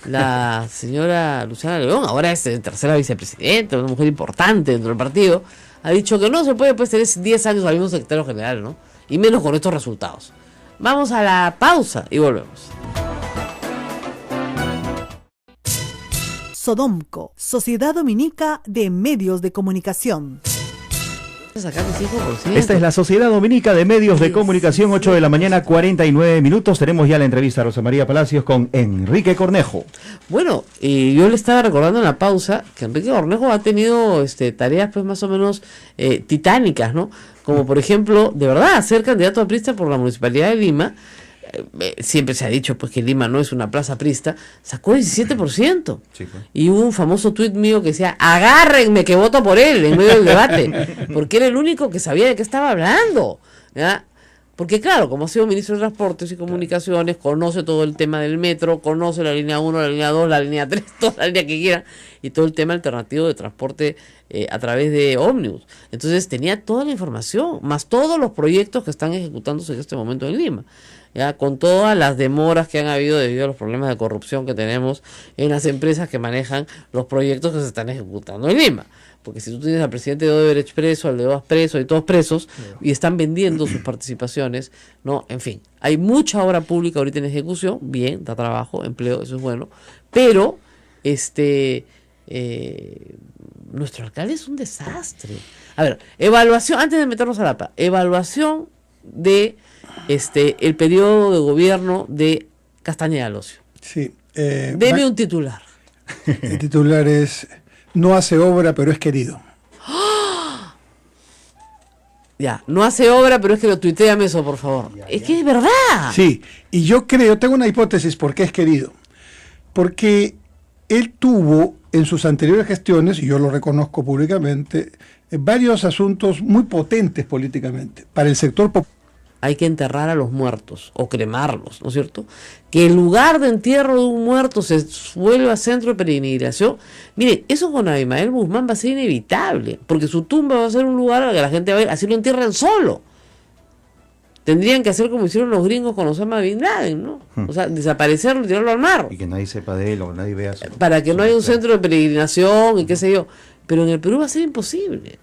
la señora Luciana León, ahora es tercera vicepresidenta, una mujer importante dentro del partido, ha dicho que no se puede pues tener 10 años al mismo secretario general, ¿no? Y menos con estos resultados. Vamos a la pausa y volvemos. Sodomco, Sociedad Dominica de Medios de Comunicación. Esta es la Sociedad Dominica de Medios de Comunicación, 8 de la mañana, 49 minutos. Tenemos ya la entrevista a Rosa María Palacios con Enrique Cornejo. Bueno, yo le estaba recordando en la pausa que Enrique Cornejo ha tenido tareas pues más o menos titánicas, ¿no? Como por ejemplo, de verdad, ser candidato a prista por la Municipalidad de Lima. Siempre se ha dicho pues que Lima no es una plaza prista, sacó 17%. Sí, pues. Y hubo un famoso tuit mío que decía, agárrenme que voto por él en medio del debate, porque era el único que sabía de qué estaba hablando, ¿ya? Porque claro, como ha sido ministro de Transportes y Comunicaciones, conoce todo el tema del metro, conoce la línea 1, la línea 2, la línea 3, toda la línea que quiera, y todo el tema alternativo de transporte a través de ómnibus. Entonces tenía toda la información, más todos los proyectos que están ejecutándose en este momento en Lima. Ya, con todas las demoras que han habido debido a los problemas de corrupción que tenemos en las empresas que manejan los proyectos que se están ejecutando en Lima. Porque si tú tienes al presidente de Odebrecht preso, al de OAS preso y todos presos, y están vendiendo sus participaciones, no, en fin, hay mucha obra pública ahorita en ejecución, bien, da trabajo, empleo, eso es bueno, pero nuestro alcalde es un desastre. A ver, evaluación, antes de meternos a la PA, evaluación de el periodo de gobierno de Castañeda Alosio. Sí. Deme un titular. El titular es: no hace obra, pero es querido. Ya, no hace obra, pero es que lo tuiteame eso, por favor. Es que es verdad. Sí, y yo tengo una hipótesis por qué es querido. Porque él tuvo en sus anteriores gestiones, y yo lo reconozco públicamente, varios asuntos muy potentes políticamente para el sector popular. Hay que enterrar a los muertos o cremarlos, ¿no es cierto? Que el lugar de entierro de un muerto se vuelva centro de peregrinación. Miren, eso con Abimael Guzmán va a ser inevitable, porque su tumba va a ser un lugar al que la gente va a ir, así lo entierran solo. Tendrían que hacer como hicieron los gringos con Osama Bin Laden, ¿no? O sea, desaparecerlo y tirarlo al mar. Y que nadie sepa de él o nadie vea su... Para que no haya un centro de peregrinación y qué sé yo. Pero en el Perú va a ser imposible.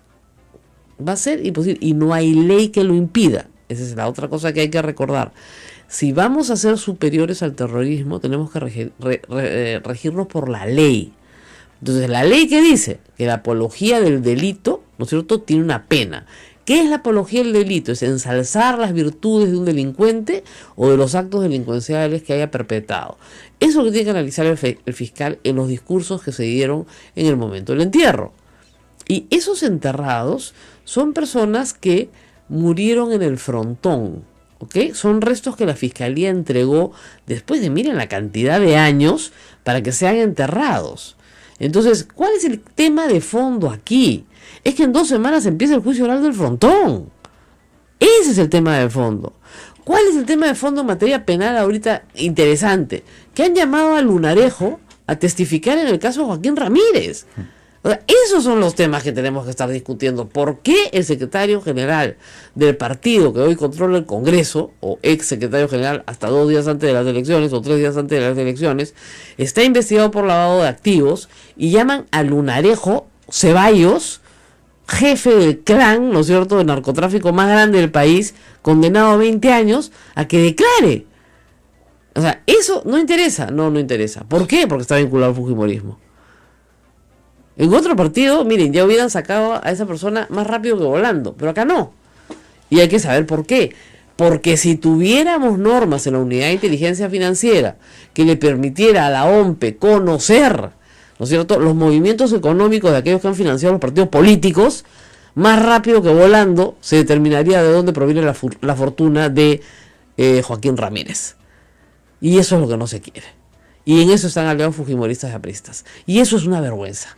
Va a ser imposible. Y no hay ley que lo impida. Esa es la otra cosa que hay que recordar. Si vamos a ser superiores al terrorismo, tenemos que regirnos por la ley. Entonces, la ley que dice que la apología del delito, ¿no es cierto?, tiene una pena. ¿Qué es la apología del delito? Es ensalzar las virtudes de un delincuente o de los actos delincuenciales que haya perpetrado. Eso es lo que tiene que analizar el fiscal en los discursos que se dieron en el momento del entierro. Y esos enterrados son personas que murieron en el frontón, ¿ok? Son restos que la fiscalía entregó después de, miren, la cantidad de años para que sean enterrados. Entonces, ¿cuál es el tema de fondo aquí? Es que en 2 semanas empieza el juicio oral del frontón. Ese es el tema de fondo. ¿Cuál es el tema de fondo en materia penal ahorita interesante? Que han llamado a Lunarejo a testificar en el caso de Joaquín Ramírez. O sea, esos son los temas que tenemos que estar discutiendo. ¿Por qué el secretario general del partido que hoy controla el Congreso, o ex secretario general hasta 2 días antes de las elecciones o 3 días antes de las elecciones, está investigado por lavado de activos y llaman a Lunarejo Ceballos, jefe del clan, ¿no es cierto?, de narcotráfico más grande del país, condenado a 20 años, a que declare? O sea, ¿eso no interesa? No interesa. ¿Por qué? Porque está vinculado al fujimorismo. En otro partido, miren, ya hubieran sacado a esa persona más rápido que volando, pero acá no. Y hay que saber por qué. Porque si tuviéramos normas en la Unidad de Inteligencia Financiera que le permitiera a la OMPE conocer, ¿no es cierto?, los movimientos económicos de aquellos que han financiado los partidos políticos, más rápido que volando se determinaría de dónde proviene la fortuna de Joaquín Ramírez. Y eso es lo que no se quiere. Y en eso están aliados fujimoristas y apristas. Y eso es una vergüenza.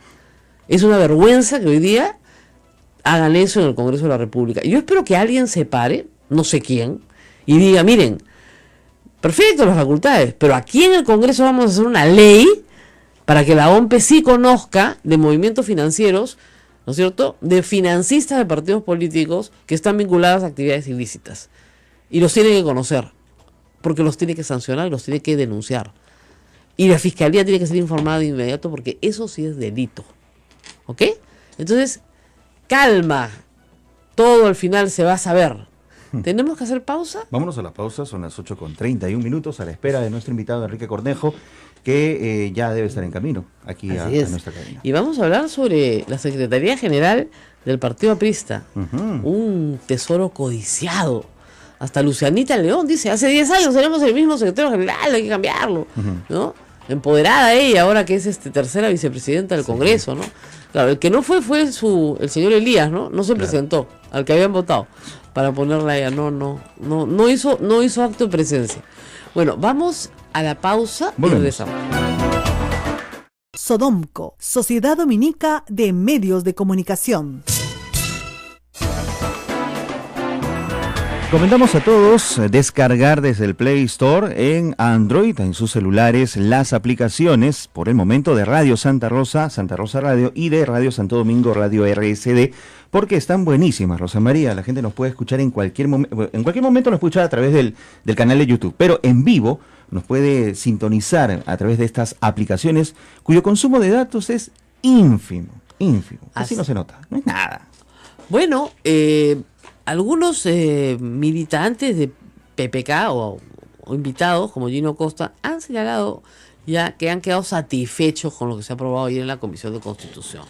Es una vergüenza que hoy día hagan eso en el Congreso de la República. Y yo espero que alguien se pare, no sé quién, y diga, miren, perfecto las facultades, pero aquí en el Congreso vamos a hacer una ley para que la OMPE sí conozca de movimientos financieros, ¿no es cierto?, de financistas de partidos políticos que están vinculados a actividades ilícitas. Y los tiene que conocer, porque los tiene que sancionar y los tiene que denunciar. y la fiscalía tiene que ser informada de inmediato porque eso sí es delito. ¿Ok? Entonces, calma, todo al final se va a saber. ¿Tenemos que hacer pausa? Vámonos a la pausa, son las 8:31 a la espera de nuestro invitado Enrique Cornejo, que ya debe estar en camino aquí a nuestra cabina. Y vamos a hablar sobre la Secretaría General del Partido Aprista, un tesoro codiciado. Hasta Lucianita León dice, hace 10 años tenemos el mismo secretario general, hay que cambiarlo, ¿no? Empoderada ella, ahora que es tercera vicepresidenta del Congreso, ¿no? Claro, el que no fue el señor Elías, ¿no? No se presentó, al que habían votado, para ponerla a ella, no hizo acto de presencia. Bueno, vamos a la pausa y regresamos. Sodomco, Sociedad Dominica de Medios de Comunicación. Recomendamos a todos descargar desde el Play Store en Android, en sus celulares, las aplicaciones, por el momento, de Radio Santa Rosa Radio, y de Radio Santo Domingo, Radio RSD, porque están buenísimas, Rosa María. La gente nos puede escuchar en cualquier momento nos puede escuchar a través del canal de YouTube, pero en vivo nos puede sintonizar a través de estas aplicaciones, cuyo consumo de datos es ínfimo. Así no se nota, no es nada. Bueno, algunos militantes de PPK o invitados como Gino Costa han señalado ya que han quedado satisfechos con lo que se ha aprobado ayer en la Comisión de Constitución.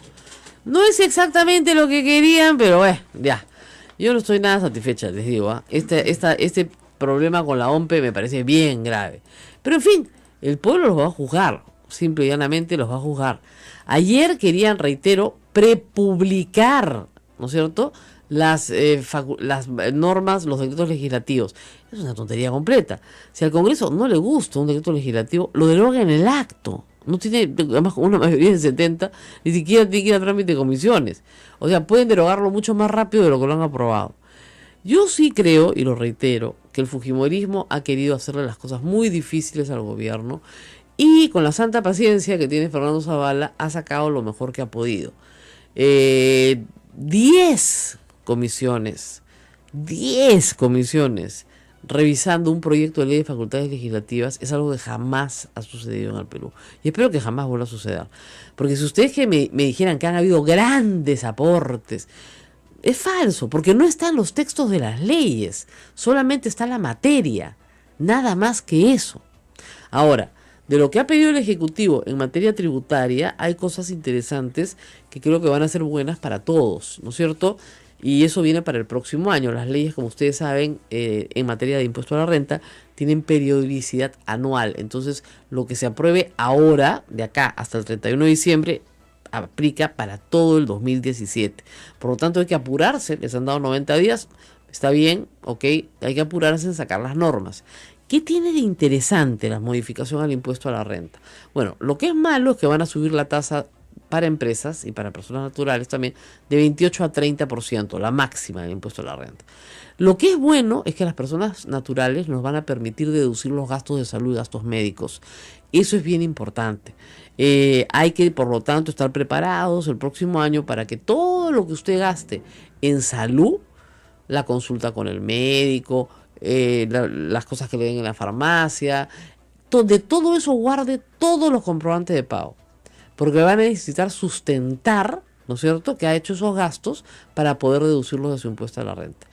No es exactamente lo que querían, pero ya. Yo no estoy nada satisfecha, les digo. Este problema con la OMPE me parece bien grave. Pero en fin, el pueblo los va a juzgar. Simple y llanamente los va a juzgar. Ayer querían, reitero, prepublicar, ¿no es cierto?, las normas, los decretos legislativos. Es una tontería completa. Si al Congreso no le gusta un decreto legislativo, lo deroga en el acto. No tiene, además, una mayoría de 70, ni siquiera tiene que ir a trámite de comisiones. O sea, pueden derogarlo mucho más rápido de lo que lo han aprobado. Yo sí creo, y lo reitero, que el fujimorismo ha querido hacerle las cosas muy difíciles al gobierno y con la santa paciencia que tiene Fernando Zavala ha sacado lo mejor que ha podido. 10 comisiones revisando un proyecto de ley de facultades legislativas es algo que jamás ha sucedido en el Perú y espero que jamás vuelva a suceder, porque si ustedes que me dijeran que han habido grandes aportes, es falso, porque no están los textos de las leyes, solamente está la materia, nada más que eso. Ahora, de lo que ha pedido el Ejecutivo en materia tributaria, hay cosas interesantes que creo que van a ser buenas para todos, ¿no es cierto? Y eso viene para el próximo año. Las leyes, como ustedes saben, en materia de impuesto a la renta, tienen periodicidad anual. Entonces, lo que se apruebe ahora, de acá hasta el 31 de diciembre, aplica para todo el 2017. Por lo tanto, hay que apurarse. Les han dado 90 días. Está bien, ok. Hay que apurarse en sacar las normas. ¿Qué tiene de interesante la modificación al impuesto a la renta? Bueno, lo que es malo es que van a subir la tasa para empresas y para personas naturales también de 28 a 30%, la máxima del impuesto a la renta. Lo que es bueno es que las personas naturales nos van a permitir deducir los gastos de salud y gastos médicos. Eso es bien importante. Hay que, por lo tanto, estar preparados el próximo año para que todo lo que usted gaste en salud, la consulta con el médico, las cosas que le den en la farmacia, de todo eso guarde todos los comprobantes de pago, porque van a necesitar sustentar, ¿no es cierto?, que ha hecho esos gastos para poder deducirlos de su impuesto a la renta.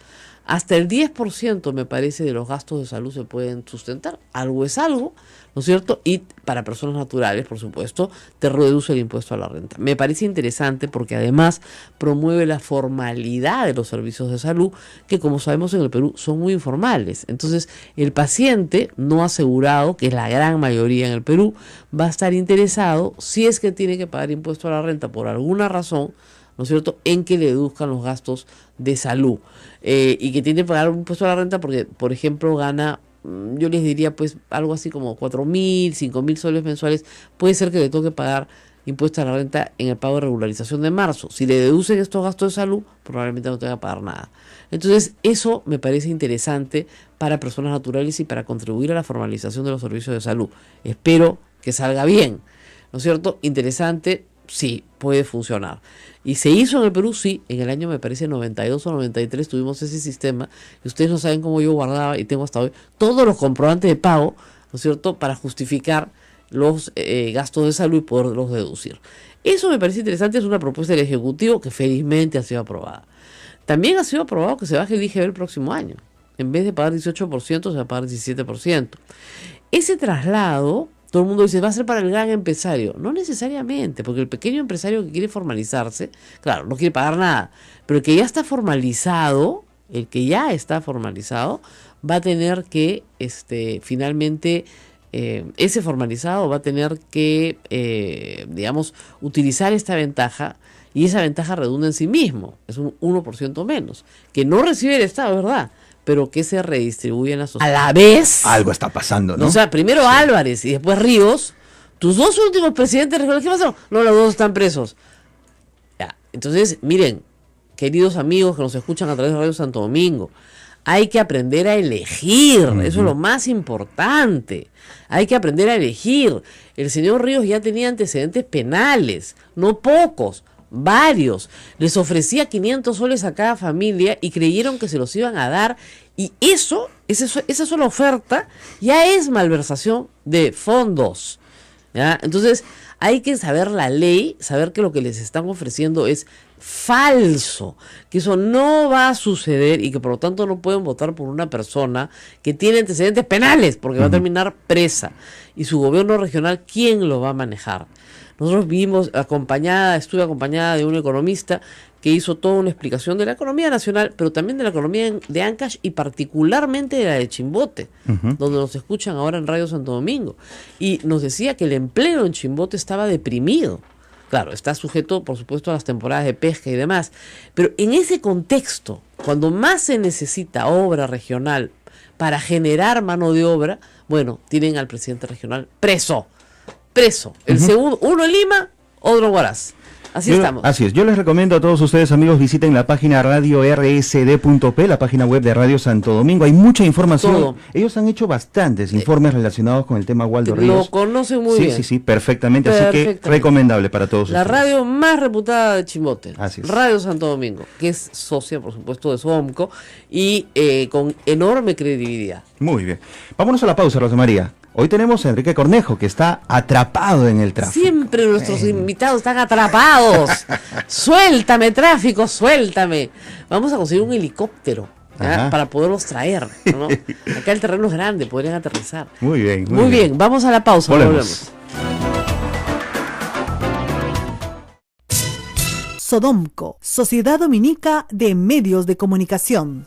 Hasta el 10% me parece de los gastos de salud se pueden sustentar, algo es algo, ¿no es cierto? Y para personas naturales, por supuesto, te reduce el impuesto a la renta. Me parece interesante porque además promueve la formalidad de los servicios de salud, que como sabemos en el Perú son muy informales. Entonces, el paciente no asegurado, que es la gran mayoría en el Perú, va a estar interesado, si es que tiene que pagar impuesto a la renta por alguna razón, ¿no es cierto?, en que le deduzcan los gastos de salud. Y que tiene que pagar un impuesto a la renta porque, por ejemplo, gana, yo les diría, pues, algo así como 4.000, 5.000 soles mensuales. Puede ser que le toque pagar impuesto a la renta en el pago de regularización de marzo. Si le deducen estos gastos de salud, probablemente no tenga que pagar nada. Entonces, eso me parece interesante para personas naturales y para contribuir a la formalización de los servicios de salud. Espero que salga bien, ¿no es cierto? Interesante. Sí, puede funcionar. Y se hizo en el Perú, sí, en el año me parece 92 o 93 tuvimos ese sistema, y ustedes no saben cómo yo guardaba, y tengo hasta hoy, todos los comprobantes de pago, ¿no es cierto?, para justificar los gastos de salud y poderlos deducir. Eso me parece interesante, es una propuesta del Ejecutivo que felizmente ha sido aprobada. También ha sido aprobado que se baje el IGB el próximo año. En vez de pagar 18%, se va a pagar 17%. Ese traslado, todo el mundo dice, va a ser para el gran empresario. No necesariamente, porque el pequeño empresario que quiere formalizarse, claro, no quiere pagar nada, pero el que ya está formalizado, va a tener que, finalmente, ese formalizado va a tener que, digamos, utilizar esta ventaja, y esa ventaja redunda en sí mismo, es un 1% menos, que no recibe el Estado, ¿verdad?, pero que se redistribuye en la sociedad. A la vez... Algo está pasando, ¿no? O sea, primero sí. Álvarez y después Ríos, tus dos últimos presidentes regionales, ¿qué pasó? No, los dos están presos. Ya, entonces, miren, queridos amigos que nos escuchan a través de Radio Santo Domingo, hay que aprender a elegir, eso es lo más importante. Hay que aprender a elegir. El señor Ríos ya tenía antecedentes penales, no pocos, varios. Les ofrecía 500 soles a cada familia y creyeron que se los iban a dar. Y esa sola oferta ya es malversación de fondos, ¿ya? Entonces hay que saber la ley, saber que lo que les están ofreciendo es falso, que eso no va a suceder y que por lo tanto no pueden votar por una persona que tiene antecedentes penales porque va a terminar presa. Y su gobierno regional, ¿quién lo va a manejar? Nosotros estuve acompañada de un economista que hizo toda una explicación de la economía nacional, pero también de la economía de Ancash y particularmente de la de Chimbote, donde nos escuchan ahora en Radio Santo Domingo. Y nos decía que el empleo en Chimbote estaba deprimido. Claro, está sujeto, por supuesto, a las temporadas de pesca y demás. Pero en ese contexto, cuando más se necesita obra regional para generar mano de obra, bueno, tienen al presidente regional preso. El segundo, uno en Lima, otro en Huaraz. Estamos. Así es. Yo les recomiendo a todos ustedes, amigos, visiten la página radio-rsd.p, la página web de Radio Santo Domingo. Hay mucha información. Todo. Ellos han hecho bastantes informes relacionados con el tema Waldo Ríos. Lo conocen muy bien. Sí, perfectamente. Así que recomendable para todos ustedes. La radio más reputada de Chimbote. Así es. Radio Santo Domingo, que es socia, por supuesto, de SOMCO y con enorme credibilidad. Muy bien. Vámonos a la pausa, Rosa María. Hoy tenemos a Enrique Cornejo, que está atrapado en el tráfico. Siempre nuestros invitados están atrapados. Suéltame, tráfico, suéltame. Vamos a conseguir un helicóptero para poderlos traer, ¿no? Acá el terreno es grande, podrían aterrizar. Muy bien. Muy bien, vamos a la pausa. Volvemos. Sodomco, Sociedad Dominica de Medios de Comunicación.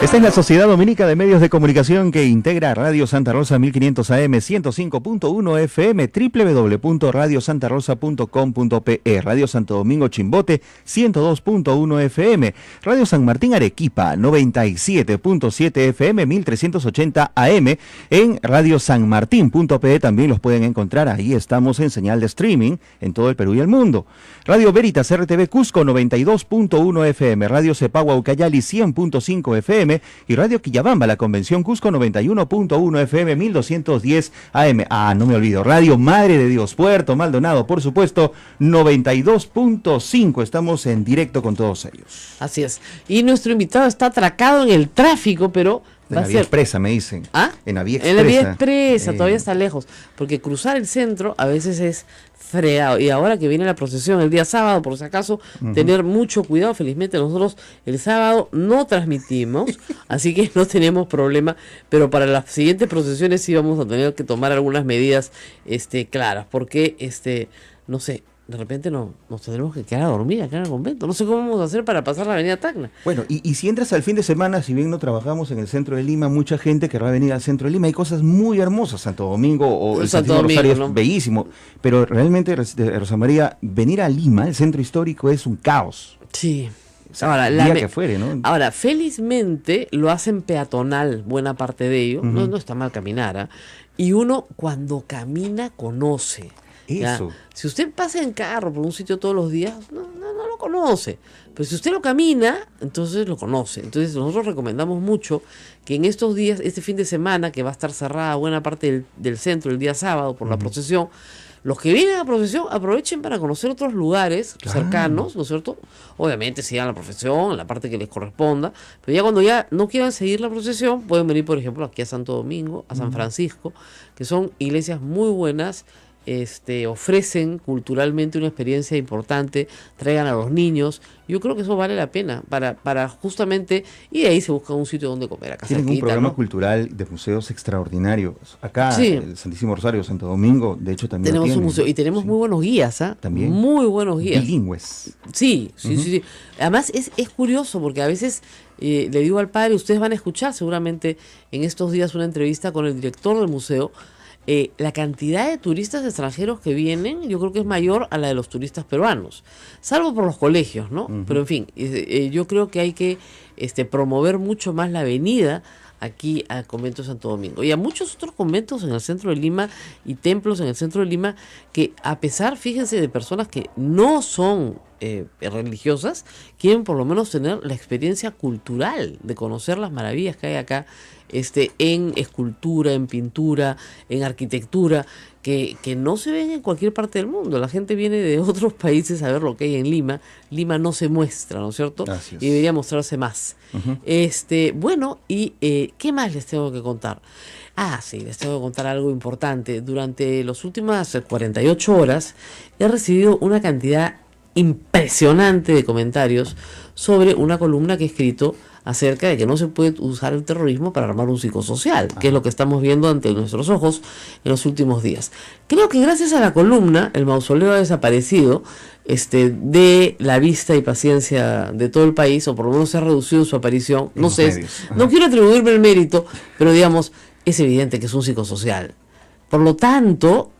Esta es la Sociedad Dominica de Medios de Comunicación que integra Radio Santa Rosa 1500 AM, 105.1 FM, www.radiosantarosa.com.pe, Radio Santo Domingo Chimbote 102.1 FM, Radio San Martín Arequipa 97.7 FM, 1380 AM, en radiosanmartin.pe también los pueden encontrar, ahí estamos en señal de streaming en todo el Perú y el mundo. Radio Veritas RTV Cusco 92.1 FM, Radio Cepagua Ucayali 100.5 FM y Radio Quillabamba, la Convención Cusco 91.1 FM, 1210 AM. No me olvido, Radio Madre de Dios, Puerto Maldonado, por supuesto, 92.5. Estamos en directo con todos ellos. Así es. Y nuestro invitado está atracado en el tráfico, pero en la vía expresa, me dicen. En la vía expresa. En la vía expresa, todavía está lejos. Porque cruzar el centro a veces es fregado. Y ahora que viene la procesión el día sábado, por si acaso, tener mucho cuidado. Felizmente nosotros el sábado no transmitimos, así que no tenemos problema. Pero para las siguientes procesiones sí vamos a tener que tomar algunas medidas claras. Porque, no sé, de repente nos tendremos que quedar a dormir acá en el convento. No sé cómo vamos a hacer para pasar la avenida Tacna. Bueno, y si entras al fin de semana, si bien no trabajamos en el centro de Lima, mucha gente querrá venir al centro de Lima. Hay cosas muy hermosas, Santo Domingo o el Santísimo Rosario, ¿no? Es bellísimo. Pero realmente, Rosa María, venir a Lima, el centro histórico, es un caos. Sí. O sea, ahora, que fuere, ¿no? Ahora, felizmente lo hacen peatonal, buena parte de ello. No está mal caminar, y uno cuando camina conoce. Eso. Si usted pasa en carro por un sitio todos los días, no lo conoce. Pero si usted lo camina, entonces lo conoce. Entonces nosotros recomendamos mucho que en estos días, este fin de semana, que va a estar cerrada buena parte del centro el día sábado por la procesión, los que vienen a procesión aprovechen para conocer otros lugares cercanos, ¿no es cierto? Obviamente sigan la procesión, en la parte que les corresponda, pero ya cuando ya no quieran seguir la procesión, pueden venir, por ejemplo, aquí a Santo Domingo, a San Francisco, que son iglesias muy buenas, ofrecen culturalmente una experiencia importante, traigan a los niños. Yo creo que eso vale la pena para justamente, y de ahí se busca un sitio donde comer. Acá tienen un programa cultural de museos extraordinarios. Acá, el Santísimo Rosario, Santo Domingo, de hecho también tenemos un museo y tenemos muy buenos guías, también muy buenos guías. Bilingües. Sí. Además es curioso porque a veces le digo al padre, ustedes van a escuchar seguramente en estos días una entrevista con el director del museo. La cantidad de turistas extranjeros que vienen, yo creo que es mayor a la de los turistas peruanos, salvo por los colegios, ¿no? Pero en fin, yo creo que hay que promover mucho más la venida aquí al convento de Santo Domingo y a muchos otros conventos en el centro de Lima y templos en el centro de Lima que, a pesar, fíjense, de personas que no son religiosas, quieren por lo menos tener la experiencia cultural de conocer las maravillas que hay acá, en escultura, en pintura, en arquitectura, que no se ven en cualquier parte del mundo. La gente viene de otros países a ver lo que hay en Lima. Lima no se muestra, ¿no es cierto? Y debería mostrarse más. Bueno, y ¿qué más les tengo que contar? Sí, les tengo que contar algo importante. Durante las últimas 48 horas he recibido una cantidad impresionante de comentarios sobre una columna que he escrito acerca de que no se puede usar el terrorismo para armar un psicosocial, que es lo que estamos viendo ante nuestros ojos en los últimos días. Creo que gracias a la columna, el mausoleo ha desaparecido de la vista y paciencia de todo el país, o por lo menos se ha reducido su aparición. No sé, no quiero atribuirme el mérito, pero digamos, es evidente que es un psicosocial. Por lo tanto,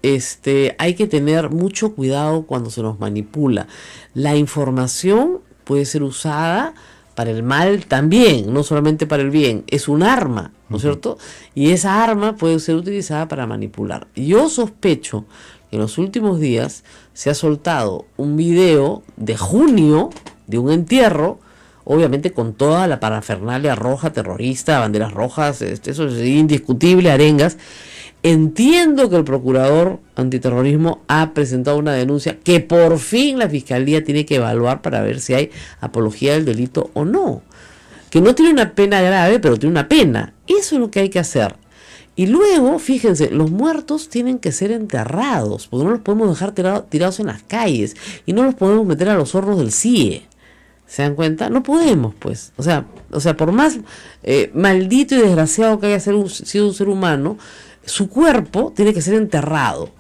hay que tener mucho cuidado cuando se nos manipula. La información puede ser usada para el mal también, no solamente para el bien. Es un arma, ¿no es cierto? Y esa arma puede ser utilizada para manipular. Yo sospecho que en los últimos días se ha soltado un video de junio de un entierro, obviamente con toda la parafernalia roja, terrorista, banderas rojas, eso es indiscutible, arengas. Entiendo que el procurador antiterrorismo ha presentado una denuncia que por fin la fiscalía tiene que evaluar para ver si hay apología del delito o no. Que no tiene una pena grave, pero tiene una pena. Eso es lo que hay que hacer. Y luego, fíjense, los muertos tienen que ser enterrados, porque no los podemos dejar tirados en las calles y no los podemos meter a los hornos del CIE. ¿Se dan cuenta? No podemos, pues. O sea, por más maldito y desgraciado que haya sido un ser humano, su cuerpo tiene que ser enterrado,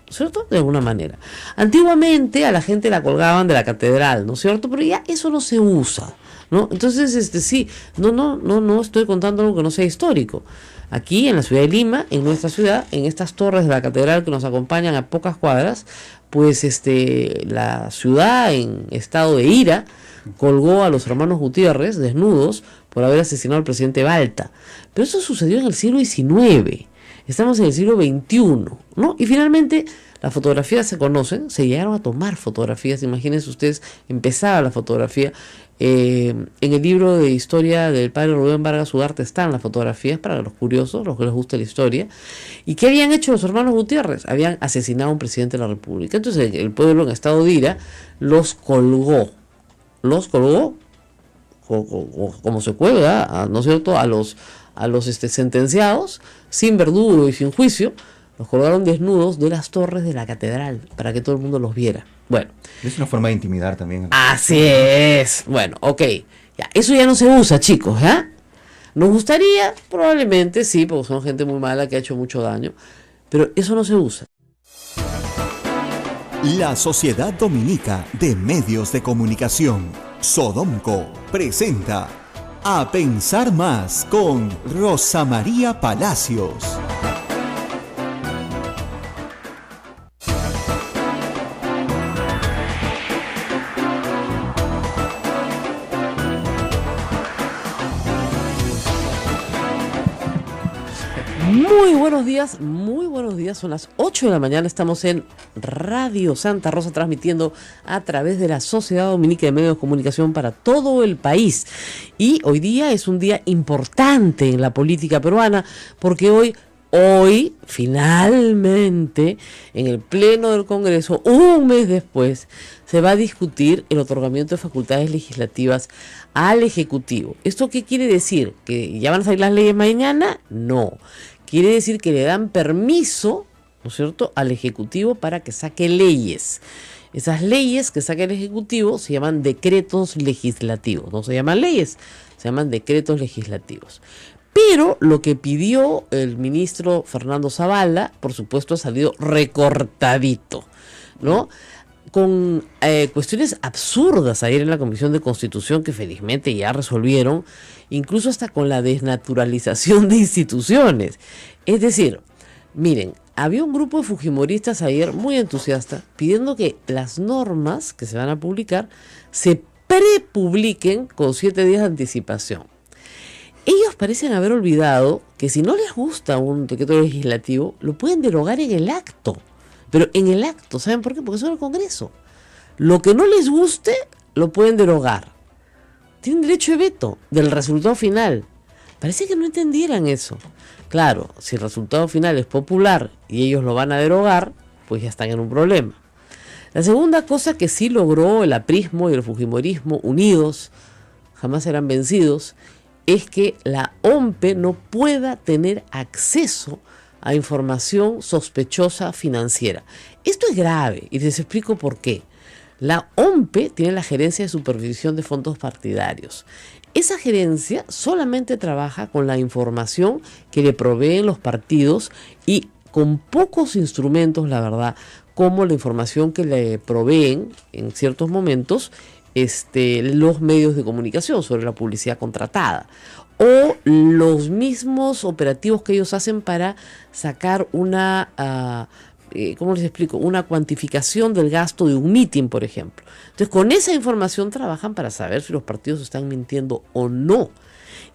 ¿no es cierto? De alguna manera. Antiguamente a la gente la colgaban de la catedral, ¿no es cierto? Pero ya eso no se usa, ¿no? Entonces, sí, no estoy contando algo que no sea histórico. Aquí en la ciudad de Lima, en nuestra ciudad, en estas torres de la catedral que nos acompañan a pocas cuadras, pues la ciudad en estado de ira colgó a los hermanos Gutiérrez desnudos por haber asesinado al presidente Balta. Pero eso sucedió en el siglo XIX. Estamos en el siglo XXI, ¿no? Y finalmente las fotografías se conocen, se llegaron a tomar fotografías. Imagínense ustedes, empezaba la fotografía. En el libro de historia del padre Rubén Vargas Ugarte están las fotografías para los curiosos, los que les gusta la historia. ¿Y qué habían hecho los hermanos Gutiérrez? Habían asesinado a un presidente de la República. Entonces el pueblo en estado de ira los colgó. Como se cuelga, ¿no es cierto?, a los sentenciados, sin verdugo y sin juicio, los colgaron desnudos de las torres de la catedral para que todo el mundo los viera. Bueno. Es una forma de intimidar también. Así es. Bueno, ok. Ya, eso ya no se usa, chicos, ¿ya? Nos gustaría, probablemente, sí, porque son gente muy mala que ha hecho mucho daño, pero eso no se usa. La Sociedad Dominica de Medios de Comunicación, Sodomco, presenta A Pensar Más con Rosa María Palacios. Muy buenos días, son las 8 de la mañana, estamos en Radio Santa Rosa transmitiendo a través de la Sociedad Dominica de Medios de Comunicación para todo el país. Y hoy día es un día importante en la política peruana porque hoy hoy, finalmente, en el Pleno del Congreso, un mes después, se va a discutir el otorgamiento de facultades legislativas al Ejecutivo. ¿Esto qué quiere decir? ¿Que ya van a salir las leyes mañana? No. Quiere decir que le dan permiso, ¿no es cierto?, al Ejecutivo para que saque leyes. Esas leyes que saque el Ejecutivo se llaman decretos legislativos. No se llaman leyes, se llaman decretos legislativos. Pero lo que pidió el ministro Fernando Zavala, por supuesto, ha salido recortadito, ¿no? Con cuestiones absurdas ayer en la Comisión de Constitución que felizmente ya resolvieron, incluso hasta con la desnaturalización de instituciones. Es decir, miren, había un grupo de fujimoristas ayer muy entusiasta pidiendo que las normas que se van a publicar se prepubliquen con 7 días de anticipación. Ellos parecen haber olvidado que si no les gusta un decreto legislativo, lo pueden derogar en el acto. Pero en el acto, ¿saben por qué? Porque son el Congreso. Lo que no les guste, lo pueden derogar. Tienen derecho de veto del resultado final. Parece que no entendieran eso. Claro, si el resultado final es popular y ellos lo van a derogar, pues ya están en un problema. La segunda cosa que sí logró el aprismo y el fujimorismo unidos, jamás serán vencidos, es que la OMPE no pueda tener acceso a información sospechosa financiera. Esto es grave y les explico por qué. La OMPE tiene la Gerencia de Supervisión de Fondos Partidarios. Esa gerencia solamente trabaja con la información que le proveen los partidos y con pocos instrumentos, la verdad, como la información que le proveen en ciertos momentos los medios de comunicación sobre la publicidad contratada o los mismos operativos que ellos hacen para sacar una, ¿cómo les explico? Una cuantificación del gasto de un mitin, por ejemplo. Entonces, con esa información trabajan para saber si los partidos están mintiendo o no.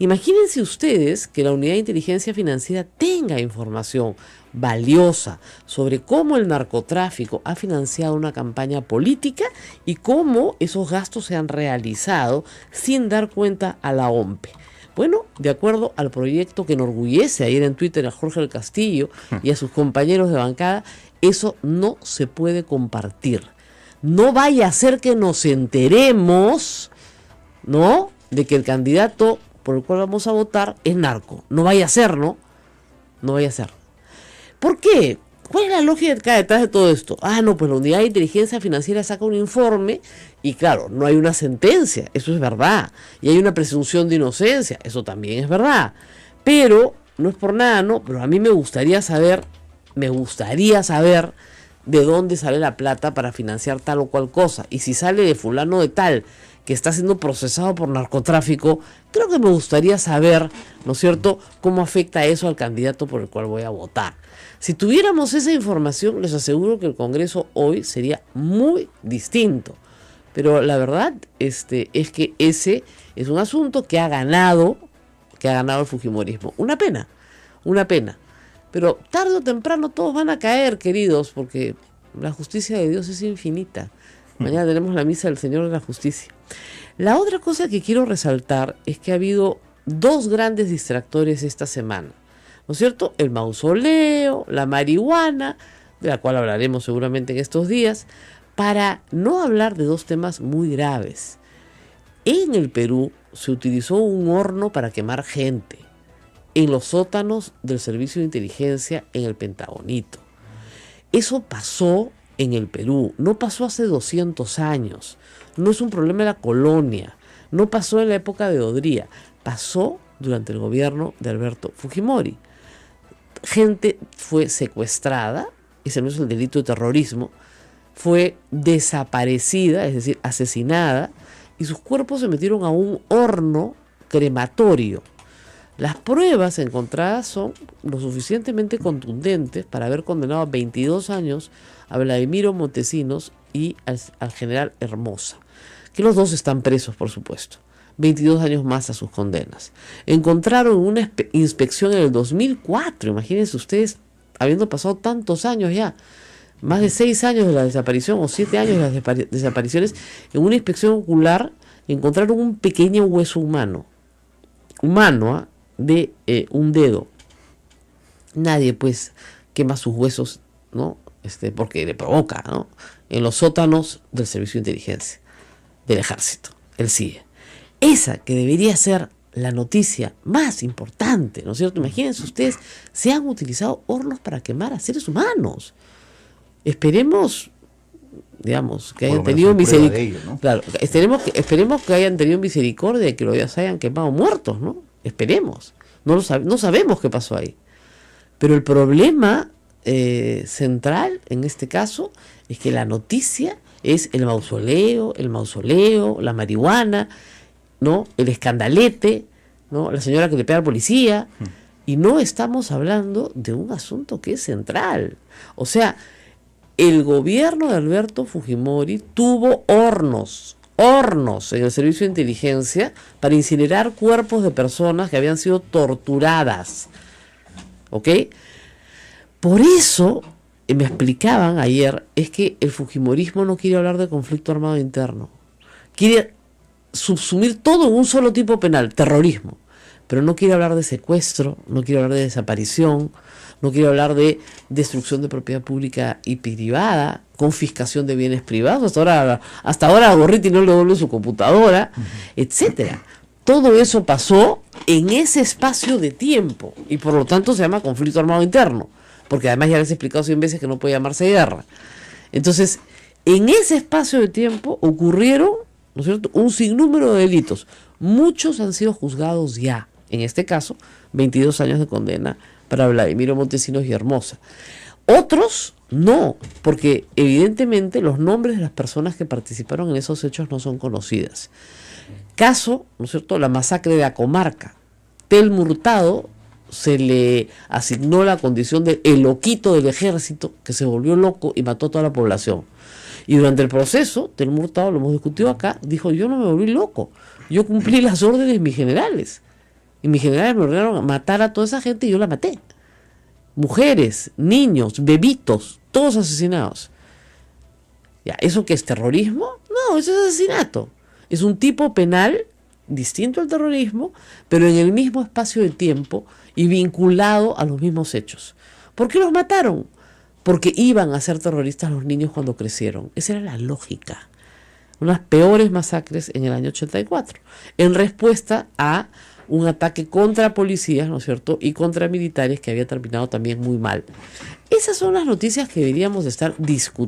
Imagínense ustedes que la Unidad de Inteligencia Financiera tenga información valiosa sobre cómo el narcotráfico ha financiado una campaña política y cómo esos gastos se han realizado sin dar cuenta a la OMPE. Bueno, de acuerdo al proyecto que enorgullece ayer en Twitter a Jorge del Castillo y a sus compañeros de bancada, eso no se puede compartir. No vaya a ser que nos enteremos, ¿no?, de que el candidato por el cual vamos a votar es narco. No vaya a ser, ¿no? No vaya a ser. ¿Por qué? ¿Cuál es la lógica detrás de todo esto? No, pues la Unidad de Inteligencia Financiera saca un informe y claro, no hay una sentencia, eso es verdad. Y hay una presunción de inocencia, eso también es verdad. Pero, no es por nada, ¿no? Pero a mí me gustaría saber de dónde sale la plata para financiar tal o cual cosa. Y si sale de fulano de tal que está siendo procesado por narcotráfico, creo que me gustaría saber, ¿no es cierto?, cómo afecta eso al candidato por el cual voy a votar. Si tuviéramos esa información, les aseguro que el Congreso hoy sería muy distinto. Pero la verdad es que ese es un asunto que ha ganado el fujimorismo. Una pena. Pero tarde o temprano todos van a caer, queridos, porque la justicia de Dios es infinita. Mañana tenemos la misa del Señor de la Justicia. La otra cosa que quiero resaltar es que ha habido 2 grandes distractores esta semana, ¿no es cierto? El mausoleo, la marihuana, de la cual hablaremos seguramente en estos días, para no hablar de 2 temas muy graves. En el Perú se utilizó un horno para quemar gente en los sótanos del Servicio de Inteligencia en el Pentagonito. Eso pasó en el Perú, no pasó hace 200 años, no es un problema de la colonia, no pasó en la época de Odría, pasó durante el gobierno de Alberto Fujimori. Gente fue secuestrada, ese no es el delito de terrorismo, fue desaparecida, es decir, asesinada, y sus cuerpos se metieron a un horno crematorio. Las pruebas encontradas son lo suficientemente contundentes para haber condenado a 22 años a Vladimiro Montesinos y al general Hermosa, que los 2 están presos, por supuesto. 22 años más a sus condenas. Encontraron una inspección en el 2004, imagínense ustedes, habiendo pasado tantos años ya, más de 6 años de la desaparición o 7 años de las desapariciones, en una inspección ocular encontraron un pequeño hueso humano, de un dedo. Nadie pues quema sus huesos, ¿no? Porque le provoca, ¿no? En los sótanos del Servicio de Inteligencia, del Ejército, el CIE. Esa que debería ser la noticia más importante, ¿no es cierto? Imagínense ustedes, se han utilizado hornos para quemar a seres humanos. Esperemos, digamos, que hayan tenido misericordia, ¿no? Claro, esperemos que hayan tenido misericordia y que los hayan quemado muertos, ¿no? Esperemos. No sabemos qué pasó ahí. Pero el problema central en este caso es que la noticia es el mausoleo, la marihuana, ¿no? El escandalete, ¿no? La señora que le pega al policía. Y no estamos hablando de un asunto que es central. O sea, el gobierno de Alberto Fujimori tuvo hornos en el servicio de inteligencia para incinerar cuerpos de personas que habían sido torturadas. ¿Ok? Por eso, me explicaban ayer, es que el fujimorismo no quiere hablar de conflicto armado interno. Quiere subsumir todo en un solo tipo penal, terrorismo. Pero no quiere hablar de secuestro, no quiere hablar de desaparición, no quiere hablar de destrucción de propiedad pública y privada, confiscación de bienes privados. Hasta ahora a Gorriti no le devuelve su computadora, etcétera. Todo eso pasó en ese espacio de tiempo y por lo tanto se llama conflicto armado interno, porque además ya les he explicado 100 veces que no puede llamarse guerra. Entonces, en ese espacio de tiempo ocurrieron, ¿no es cierto?, un sinnúmero de delitos. Muchos han sido juzgados ya. En este caso, 22 años de condena para Vladimiro Montesinos y Hermosa. Otros no, porque evidentemente los nombres de las personas que participaron en esos hechos no son conocidas. Caso, ¿no es cierto?, la masacre de Acomarca. Telmo Hurtado se le asignó la condición de el loquito del ejército que se volvió loco y mató a toda la población. Y durante el proceso, Telmo Hurtado, lo hemos discutido acá, dijo: yo no me volví loco, yo cumplí las órdenes de mis generales. Y mis generales me ordenaron matar a toda esa gente y yo la maté. Mujeres, niños, bebitos, todos asesinados. Ya, ¿eso qué es terrorismo? No, eso es asesinato. Es un tipo penal distinto al terrorismo, pero en el mismo espacio de tiempo y vinculado a los mismos hechos. ¿Por qué los mataron? Porque iban a ser terroristas los niños cuando crecieron. Esa era la lógica. Unas peores masacres en el año 84, en respuesta a un ataque contra policías, ¿no es cierto?, y contra militares que había terminado también muy mal. Esas son las noticias que deberíamos estar discutiendo.